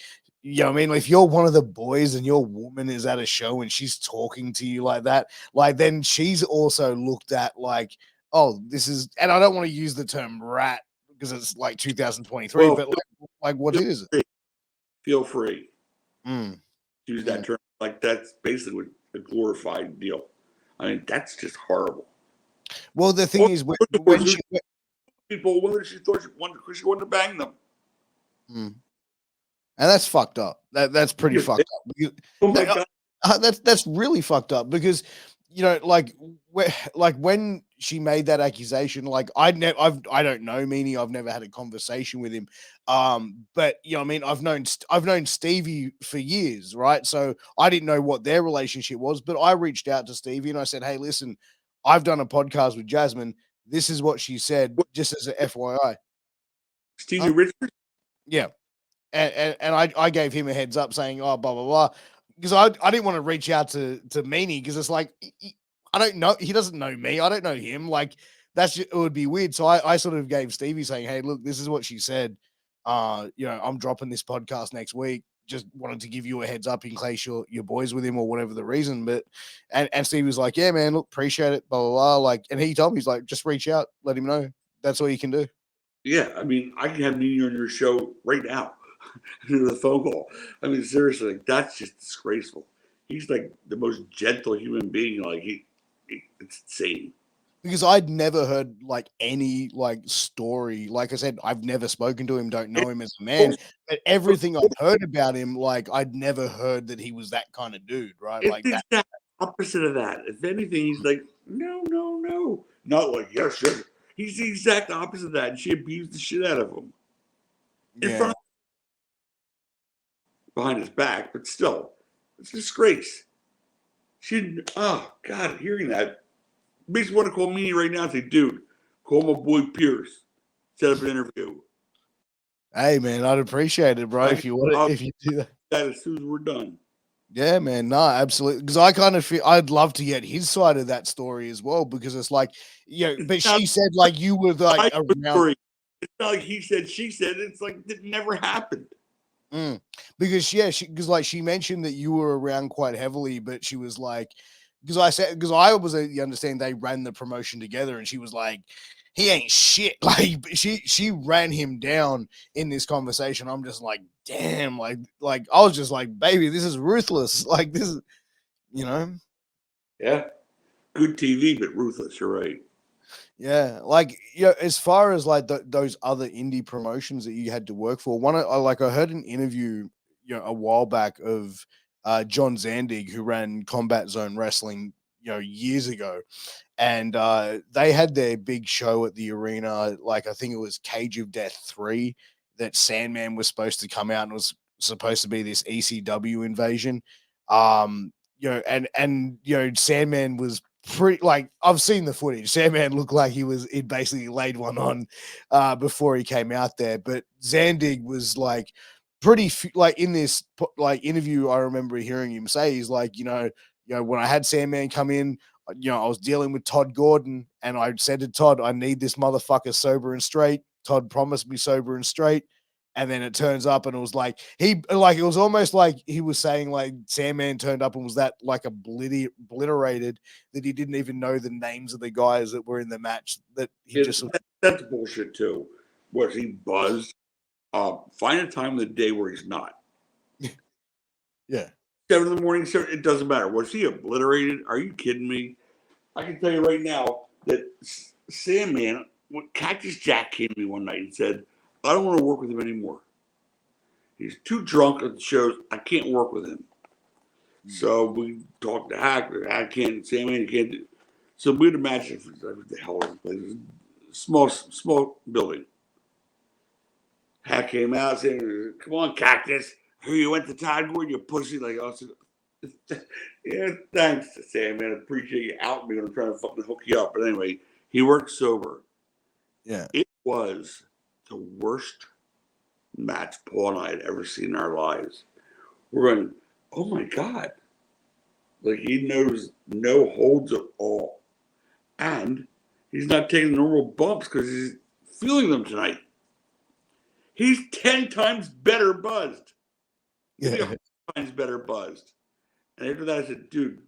you know what I mean, if you're one of the boys and your woman is at a show and she's talking to you like that, like then she's also looked at like, oh, this is, and I don't want to use the term rat because it's like 2023, Well, but like what feel is it? free. Feel free Mm, to use that mm. term. Like that's basically a glorified deal. I mean, that's just horrible. Well, the thing Or is when whether she people whether she thought she wanted to bang them. mm. And that's fucked up. That's pretty Yeah. fucked up. Oh my That, god. that's really fucked up because, you know, like when she made that accusation, like I don't know Meanie. I've never had a conversation with him. But you know, what I mean, I've known Stevie for years, right? So I didn't know what their relationship was, but I reached out to Stevie and I said, hey, listen, I've done a podcast with Jasmine. This is what she said, just as a FYI. Stevie Huh? Richards? Yeah. And I gave him a heads up saying, oh, blah, blah, blah. Because I didn't want to reach out to Meanie because it's like, I don't know. He doesn't know me. I don't know him. Like, it would be weird. So I sort of gave Stevie saying, hey, look, this is what she said. You know, I'm dropping this podcast next week. Just wanted to give you a heads up in case you're boys with him or whatever the reason. But, and Stevie was like, yeah, man, look, appreciate it, blah, blah, blah. Like, and he told me, he's like, just reach out, let him know. That's all you can do. Yeah, I mean, I can have Meanie on your show right now. Do the phone call. I mean, seriously, like, that's just disgraceful. He's like the most gentle human being. Like it's insane. Because I'd never heard like any like story. Like I said, I've never spoken to him, don't know him as a man, but everything I've heard about him, like I'd never heard that he was that kind of dude, right? It's Like the that. exact opposite of that. If anything, he's like, no, no, no, not like yes, yes. He's the exact opposite of that, and she abused the shit out of him in Yeah. front, behind his back, but still, it's a disgrace. She, oh God, hearing that makes me want to call Meanie right now and say, dude, call my boy Piers, set up an interview. Hey man, I'd appreciate it, bro. If you want it, I'll if you do that. that as soon as we're done. Yeah, man. No, absolutely. Because I kind of feel I'd love to get his side of that story as well. Because it's like, you know, It's but not she said like you were like like a around. story. It's not like he said, she said. It's like it never happened. Mm. Because yeah, because like she mentioned that you were around quite heavily, but she was like, because I was the understand they ran the promotion together, and she was like, he ain't shit. Like she ran him down in this conversation. I'm just like, damn, like I was just like, baby, this is ruthless. Like this is, you know. Yeah. Good TV, but ruthless. You're right. Yeah, like as far as like those other indie promotions that you had to work for, I heard an interview, you know, a while back of John Zandig, who ran Combat Zone Wrestling, years ago, and they had their big show at the arena. Like I think it was Cage of Death 3 that Sandman was supposed to come out and was supposed to be this ECW invasion. And Sandman was pretty, like, I've seen the footage. Sandman looked like he'd basically laid one on before he came out there. But Zandig was like like in this like interview, I remember hearing him say, he's like, when I had Sandman come in, I was dealing with Tod Gordon, and I said to Tod, I need this motherfucker sober and straight. Tod promised me sober and straight. And then it turns up, and it was like it was almost like he was saying, like, Sandman turned up and was that like obliterated that he didn't even know the names of the guys that were in the match. That he that's bullshit too. Was he buzzed? Find a time of the day where he's not. Yeah. 7 in the morning, it doesn't matter. Was he obliterated? Are you kidding me? I can tell you right now that Sandman, when Cactus Jack came to me one night and said, I don't want to work with him anymore. He's too drunk at the shows. I can't work with him. So we talked to Hack. Hack can't, Sandman can't do. So we had a match. What the hell was it? Small building. Hack came out saying, come on, Cactus. Who you went to Tod Gordon, you pussy. Like, I said, yeah, thanks, Sandman. I appreciate you out me when I'm trying to fucking hook you up. But anyway, he worked sober. Yeah. It was the worst match Paul and I had ever seen in our lives. We're going, oh my God. Like, he knows no holds at all. And he's not taking normal bumps because he's feeling them tonight. He's 10 times better buzzed. Yeah. 100 times better buzzed. And after that, I said, dude,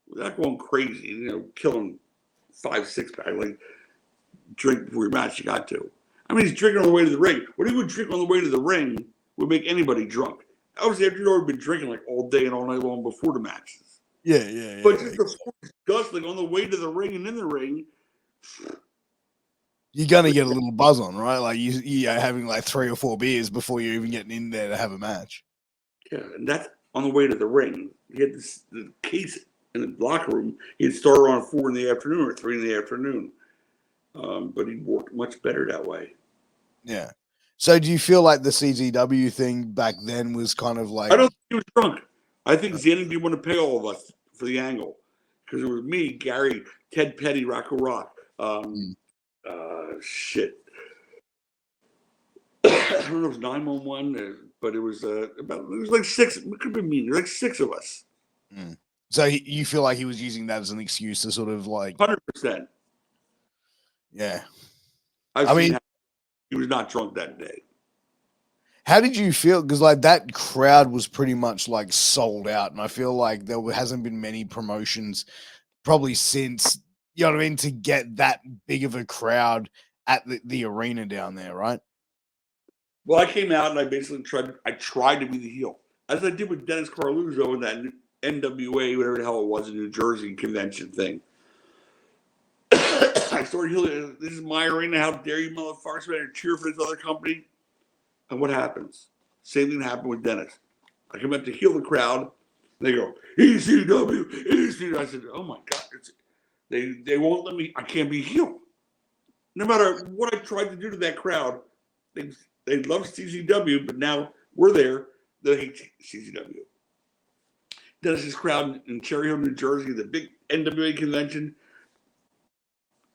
without going crazy, killing 5-6 pack, like, drink before your match you got to. I mean, he's drinking on the way to the ring. What he would drink on the way to the ring would make anybody drunk. Obviously, after you'd already been drinking like all day and all night long before the matches. Yeah. But just the guzzling on the way to the ring and in the ring. You're gonna get a little buzz on, right? Like you're having like 3 or 4 beers before you're even getting in there to have a match. Yeah, and that's on the way to the ring. He had the case in the locker room. He'd start around 4 in the afternoon or 3 in the afternoon. But he worked much better that way. Yeah. So do you feel like the CZW thing back then was kind of like... I don't think he was drunk. I think Zanny didn't want to pay all of us for the angle. Because it was me, Gary, Ted Petty, Rocco Rock. Shit. I don't know if it was 911, but it was like 6. It could have been me. There were like 6 of us. So you feel like he was using that as an excuse to sort of like... 100%. Yeah. I mean, he was not drunk that day. How did you feel? Because like that crowd was pretty much like sold out, and I feel like there hasn't been many promotions probably since, you know what I mean, to get that big of a crowd at the arena down there, right? Well, I came out and I basically tried to be the heel, as I did with Dennis Carluzzo in that NWA, whatever the hell it was, in New Jersey convention thing. I started healing. This is my arena. How dare you, motherfuckers, better cheer for this other company? And what happens? Same thing happened with Dennis. I come up to heal the crowd. And they go, ECW, ECW. I said, oh my God. They won't let me. I can't be heel. No matter what I tried to do to that crowd, they love CZW, but now we're there. They hate CZW. Dennis's crowd in Cherry Hill, New Jersey, the big NWA convention.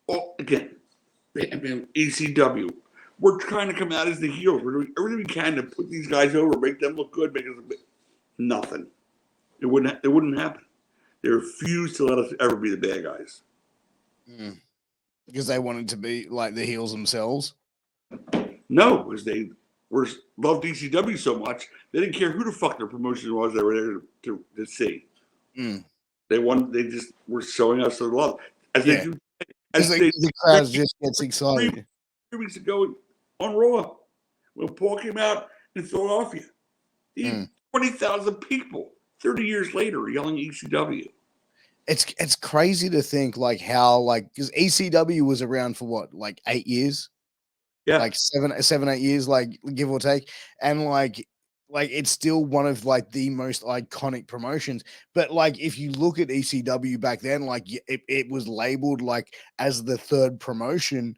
Oh, again, ECW. We're trying to come out as the heroes. We're doing everything we can to put these guys over, make them look good, make us look good. Nothing. It wouldn't happen. They refused to let us ever be the bad guys. Because they wanted to be like the heels themselves? No, because they loved ECW so much, they didn't care who the fuck their promotion was they were there to see. They just were showing us their love. They do. The crowd just gets excited. 3 weeks ago on Raw, when Paul came out in Philadelphia, 20,000 people 30 years later yelling ECW. It's crazy to think like how, like, because ECW was around for what, like 8 years? Yeah, like 7, 8 years, like give or take. And like like it's still one of like the most iconic promotions. But like if you look at ECW back then, like it was labeled like as the third promotion,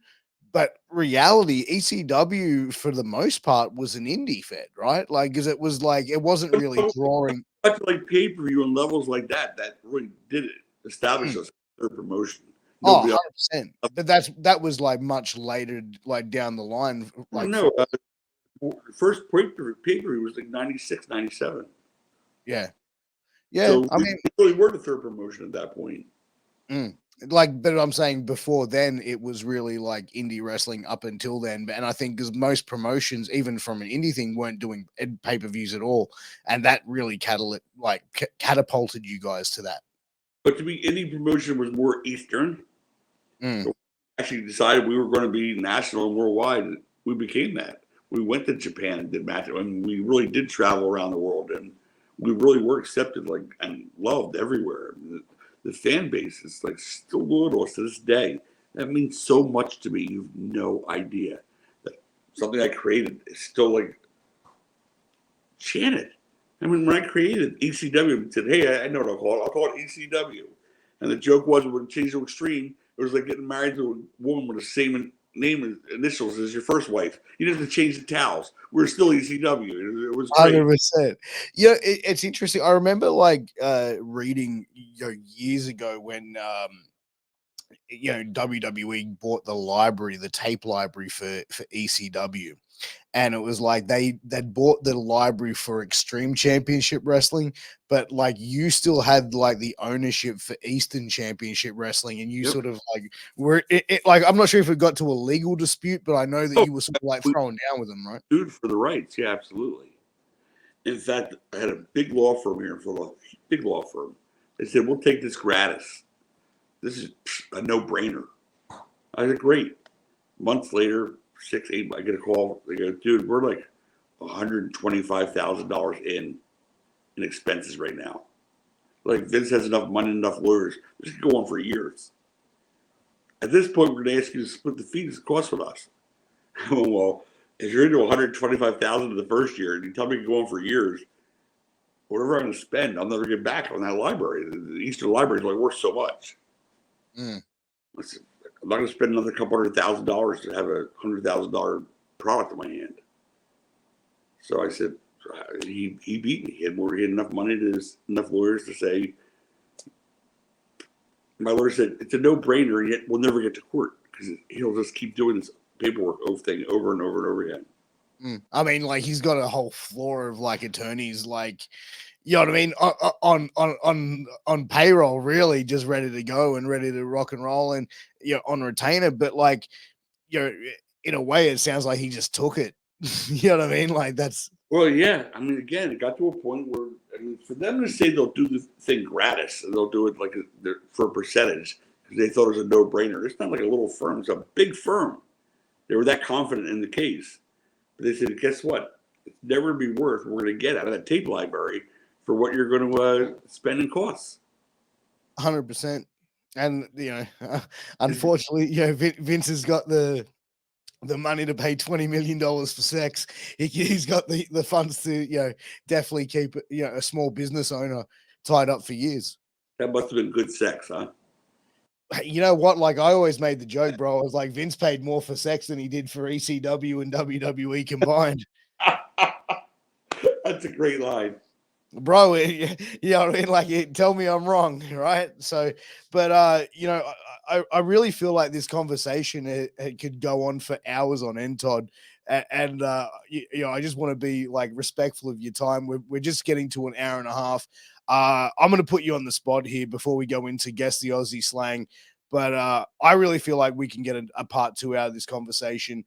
but reality ECW for the most part was an indie fed, right? Like because it was like it wasn't really drawing Much like pay per view and levels like that really did it. Established Mm. us their promotion. Oh, Nobody else. 100%. But that was like much later, like down the line, I like know. First pay per view was like 96, 97. yeah, yeah. So I we mean, really were the third promotion at that point. like, but I'm saying before then, it was really like indie wrestling up until then. And I think because most promotions, even from an indie thing, weren't doing pay per views at all, and that really catapulted you guys to that. But to be indie promotion was more Eastern. Mm. So we actually decided we were going to be national and worldwide. We became that. We went to Japan and did matches. I mean, we really did travel around the world, and we really were accepted like and loved everywhere. The fan base is like still loyal to this day. That means so much to me. You've no idea that something I created is still like chanted. I mean, when I created ECW, I said, "Hey, I know what I'll call it. I'll call it ECW." And the joke was, when it changed to Extreme, it was like getting married to a woman with the same name and initials as your first wife. You didn't have to change the towels. We're still ECW. It was great. 100%. Yeah, it's interesting. I remember like reading years ago when WWE bought the library, the tape library for ECW, and it was like they'd bought the library for Extreme Championship Wrestling, but like you still had like the ownership for Eastern Championship Wrestling, and you Yep. sort of like were like I'm not sure if it got to a legal dispute, but I know that you were sort of like throwing down with them, right? Dude, for the rights. Yeah, absolutely. In fact, I had a big law firm here in Philadelphia, big law firm. They said, "We'll take this gratis. This is a no-brainer." I said, "Great." Months later, 6, 8, I get a call. They go, "Dude, we're like $125,000 in expenses right now. Like Vince has enough money, enough lawyers. This could go on for years. At this point, we're going to ask you to split the fees cost with us." I went, "Well, if you're into 125,000 in the first year and you tell me it can go on for years, whatever I'm going to spend, I'll never get back on that library. The Eastern Library is like worth so much." Mm. I said, "I'm not going to spend another couple $100,000 to have $100,000 product in my hand." So I said, he beat me. He had enough money enough lawyers to say. My lawyer said it's a no-brainer. Yet we'll never get to court because he'll just keep doing this paperwork thing over and over and over again. I mean, like he's got a whole floor of like attorneys, like you know what I mean, on payroll, really, just ready to go and ready to rock and roll, and on retainer. But like, in a way, it sounds like he just took it. You know what I mean? Like that's Well, yeah. I mean, again, it got to a point where for them to say they'll do the thing gratis, and they'll do it like for a percentage because they thought it was a no-brainer. It's not like a little firm; it's a big firm. They were that confident in the case. But they said, "Guess what? It's never going to be worth what we're going to get out of that tape library for what you're going to spend in costs." 100%. And unfortunately, Vince has got the money to pay $20 million for sex. He's got the funds to definitely keep a small business owner tied up for years. That must have been good sex, huh? You know what? Like I always made the joke, bro. I was like, Vince paid more for sex than he did for ECW and WWE combined. That's a great line, bro. You know what I mean? Like, tell me I'm wrong, right? So, but I really feel like this conversation it could go on for hours on end, Todd. And I just want to be like respectful of your time. We're just getting to an hour and a half. I'm going to put you on the spot here before we go into guess the Aussie slang. But I really feel like we can get a part 2 out of this conversation.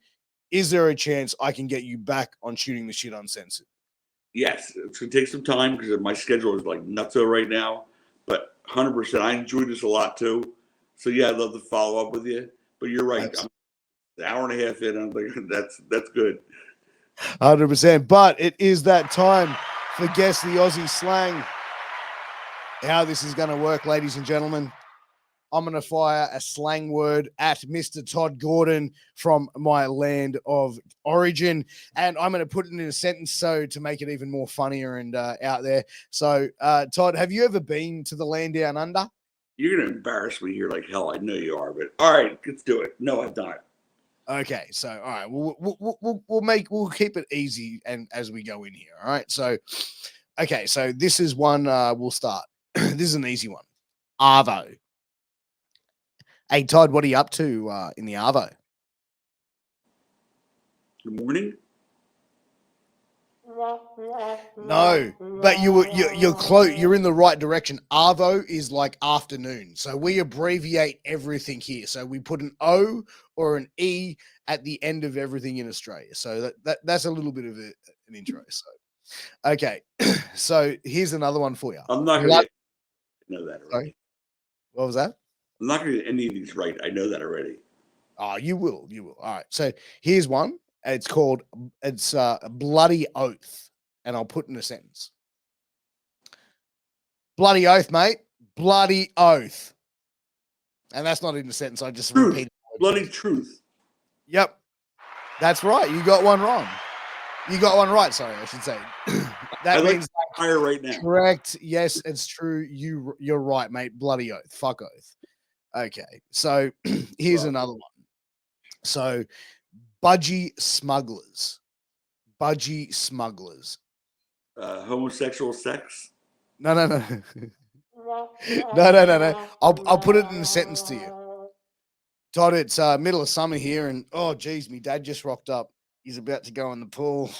Is there a chance I can get you back on Shooting the Shit Uncensored? Yes, it's going to take some time because my schedule is like nutso right now. But 100%, I enjoyed this a lot too. So yeah, I'd love to follow up with you. But you're right. I'm an hour and a half in. I'm like, that's good. 100%. But it is that time for Guess the Aussie Slang. How this is going to work, ladies and gentlemen. I'm going to fire a slang word at Mr. Tod Gordon from my land of origin, and I'm going to put it in a sentence so to make it even more funnier and out there. So, Todd, have you ever been to the land down under? You're going to embarrass me here like hell. I know you are, but all right, let's do it. No, I've not. Okay, so all right, we'll keep it easy and as we go in here. All right, so okay, so this is one we'll start. This is an easy one. Arvo. Hey Todd, what are you up to in the Arvo? Good morning. No, but you're close. You're in the right direction. Arvo is like afternoon, so we abbreviate everything here. So we put an O or an E at the end of everything in Australia. So that's a little bit of an intro. So okay, so here's another one for you. I'm not going to know that already. Sorry? What was that? I'm not going to get any of these right. I know that already. Oh, you will. All right. So here's one. It's called Bloody Oath. And I'll put in a sentence. Bloody oath, mate. Bloody oath. And that's not in a sentence. I just repeated. Bloody truth. Yep. That's right. You got one wrong. You got one right. Sorry, I should say. That means higher right now. Correct. Yes, it's true. You're right, mate. Bloody oath. Fuck oath. Okay. So here's another one. So budgie smugglers. Budgie smugglers. Homosexual sex? No. No. I'll put it in a sentence to you. Todd, it's middle of summer here, and oh geez, me dad just rocked up. He's about to go in the pool.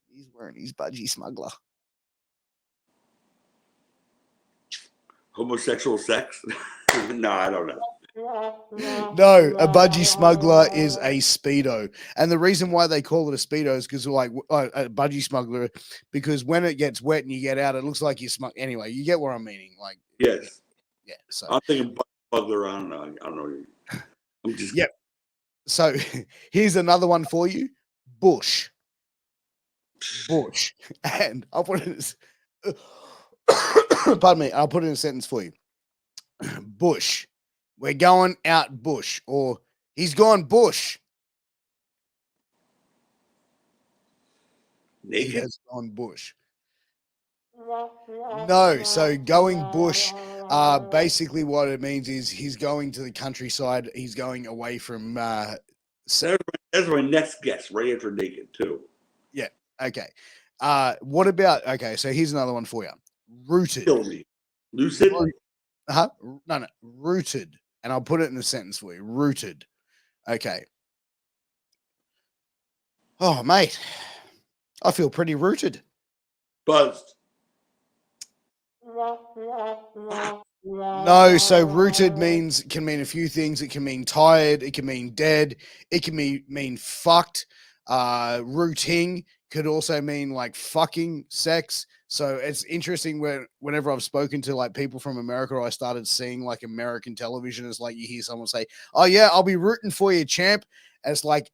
He's wearing his budgie smuggler. Homosexual sex? No, I don't know. No, a budgie smuggler is a Speedo. And the reason why they call it a Speedo is because, like, a budgie smuggler, because when it gets wet and you get out, it looks like you smuggle. Anyway, you get what I'm meaning. Like, yes. Yeah. So I'm thinking smuggler. I don't know. I'm just. Yep. So here's another one for you. Bush. And I'll put it in pardon me. I'll put it in a sentence for you. Bush. We're going out bush, or he's gone bush. Naked? He has gone bush. No, so going bush, basically what it means is he's going to the countryside. He's going away from. That's my next guess, right after naked, too. Yeah. Okay. What about? Okay, so here's another one for you. Rooted. Kill me. Lucid. No. Rooted. And I'll put it in a sentence for you. Rooted. Okay. Oh, mate. I feel pretty rooted. Buzzed. No, so rooted can mean a few things. It can mean tired. It can mean dead. It can mean fucked. Rooting could also mean like fucking sex. So it's interesting whenever I've spoken to like people from America, I started seeing like American television. It's like you hear someone say, "Oh yeah, I'll be rooting for you, champ." And it's like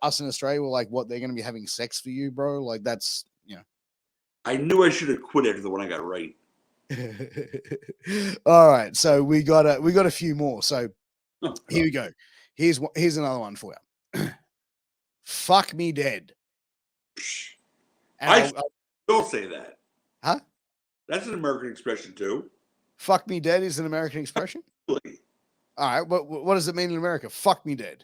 us in Australia, we're like, "What? They're going to be having sex for you, bro?" Like that's I knew I should have quit after the one I got right. All right, so we got a few more. So here we go. Here's another one for you. Fuck me dead. I don't say that. Huh? That's an American expression too. Fuck me dead is an American expression? Really? All right, but what does it mean in America? Fuck me dead.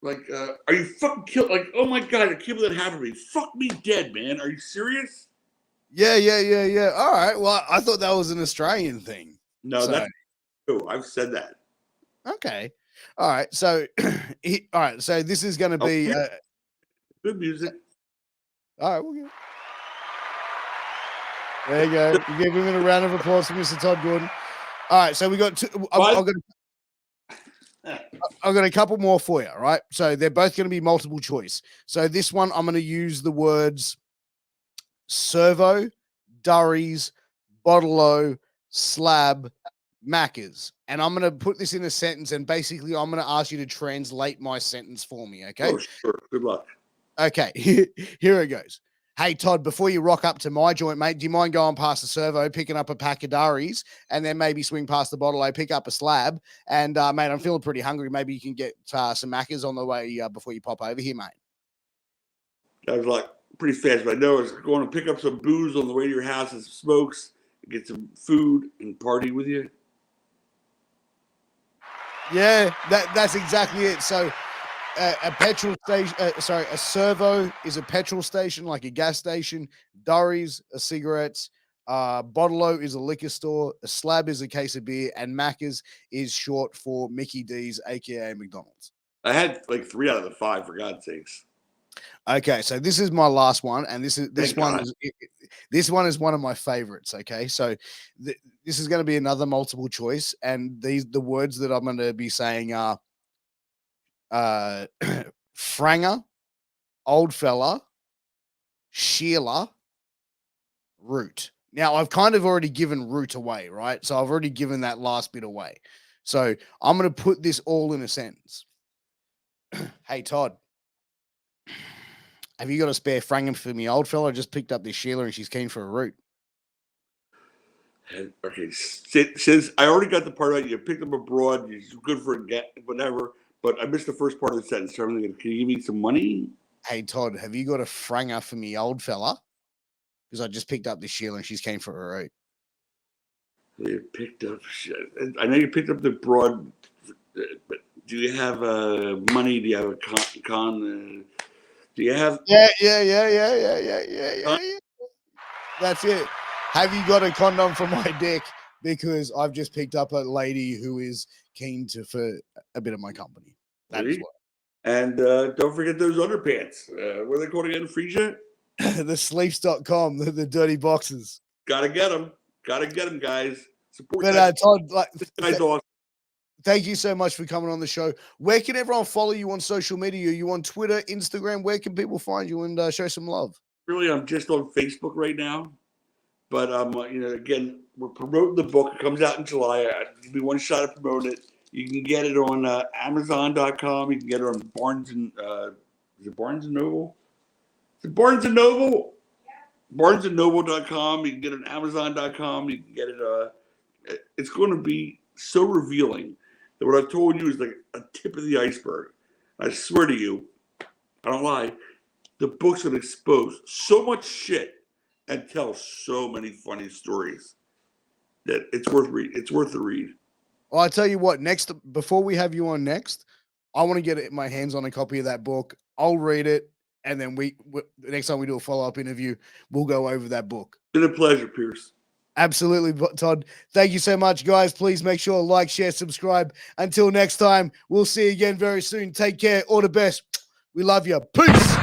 Like, are you fucking killed? Like, oh my God, I can't believe that happened to me. Fuck me dead, man. Are you serious? Yeah. All right, well, I thought that was an Australian thing. No, that's true. I've said that. Okay. All right, so so this is going to be good music. All right, we'll get it. There you go. We give him a round of applause for Mr. Tod Gordon. All right, so we got two. I've got a couple more for you, right? So they're both going to be multiple choice. So this one, I'm going to use the words servo, durries, bottle-o, slab, Maccas. And I'm going to put this in a sentence, and basically I'm going to ask you to translate my sentence for me, okay? Oh, sure. Good luck. Okay, here it goes. Hey, Todd, before you rock up to my joint, mate, do you mind going past the servo, picking up a pack of durries, and then maybe swing past the bottle, pick up a slab? And, mate, I'm feeling pretty hungry. Maybe you can get some Maccas on the way before you pop over here, mate. That was like pretty fast, but I know I was going to pick up some booze on the way to your house and some smokes, get some food, and party with you. Yeah, that's exactly it. So a petrol station, a servo is a petrol station, like a gas station. Durries are cigarettes. Bottle-O is a liquor store. A slab is a case of beer. And Macca's is short for Mickey D's, a.k.a. McDonald's. I had like 3 out of the 5, for God's sakes. Okay, so this is my last one, and this one is one of my favorites. Okay, so this is going to be another multiple choice, and the words that I'm going to be saying are Franger, Old Fella, Sheila, Root. Now I've kind of already given Root away, right? So I've already given that last bit away. So I'm going to put this all in a sentence. Hey Todd, have you got a spare Franger for me, old fella? I just picked up this Sheila and she's keen for a Root. Okay, since I already got the part right, you picked up abroad, you're good for a get, whatever, but I missed the first part of the sentence. So can you give me some money? Hey, Todd, have you got a Franger for me, old fella? Because I just picked up this Sheila and she's keen for a Root. You picked up shit. I know you picked up the broad, but do you have money? Do you have a con? Do you have? Yeah. That's it. Have you got a condom for my dick? Because I've just picked up a lady who is keen for a bit of my company. That is what. And don't forget those underpants. What are they called again? Frisia? The sleeps.com, the dirty boxes. Gotta get them. Gotta get them, guys. Support but, that. Todd, thank you so much for coming on the show. Where can everyone follow you on social media? Are you on Twitter, Instagram? Where can people find you and show some love? Really, I'm just on Facebook right now. But again, we're promoting the book. It comes out in July. I'll give me one shot at promoting it. You can get it on Amazon.com. You can get it on Barnes and is it Barnes and Noble? Is it Barnes and Noble? Yeah. BarnesandNoble.com. You can get it on Amazon.com. You can get it. It's going to be so revealing that what I've told you is like a tip of the iceberg. I swear to you, I don't lie. The book's going to expose so much shit and tell so many funny stories that it's worth read. It's worth the read. Well, I tell you what, before we have you on next, I want to get my hands on a copy of that book. I'll read it, and then the next time we do a follow-up interview, we'll go over that book. It's been a pleasure, Piers. Absolutely, Todd. Thank you so much, guys. Please make sure to like, share, subscribe. Until next time, we'll see you again very soon. Take care. All the best. We love you. Peace.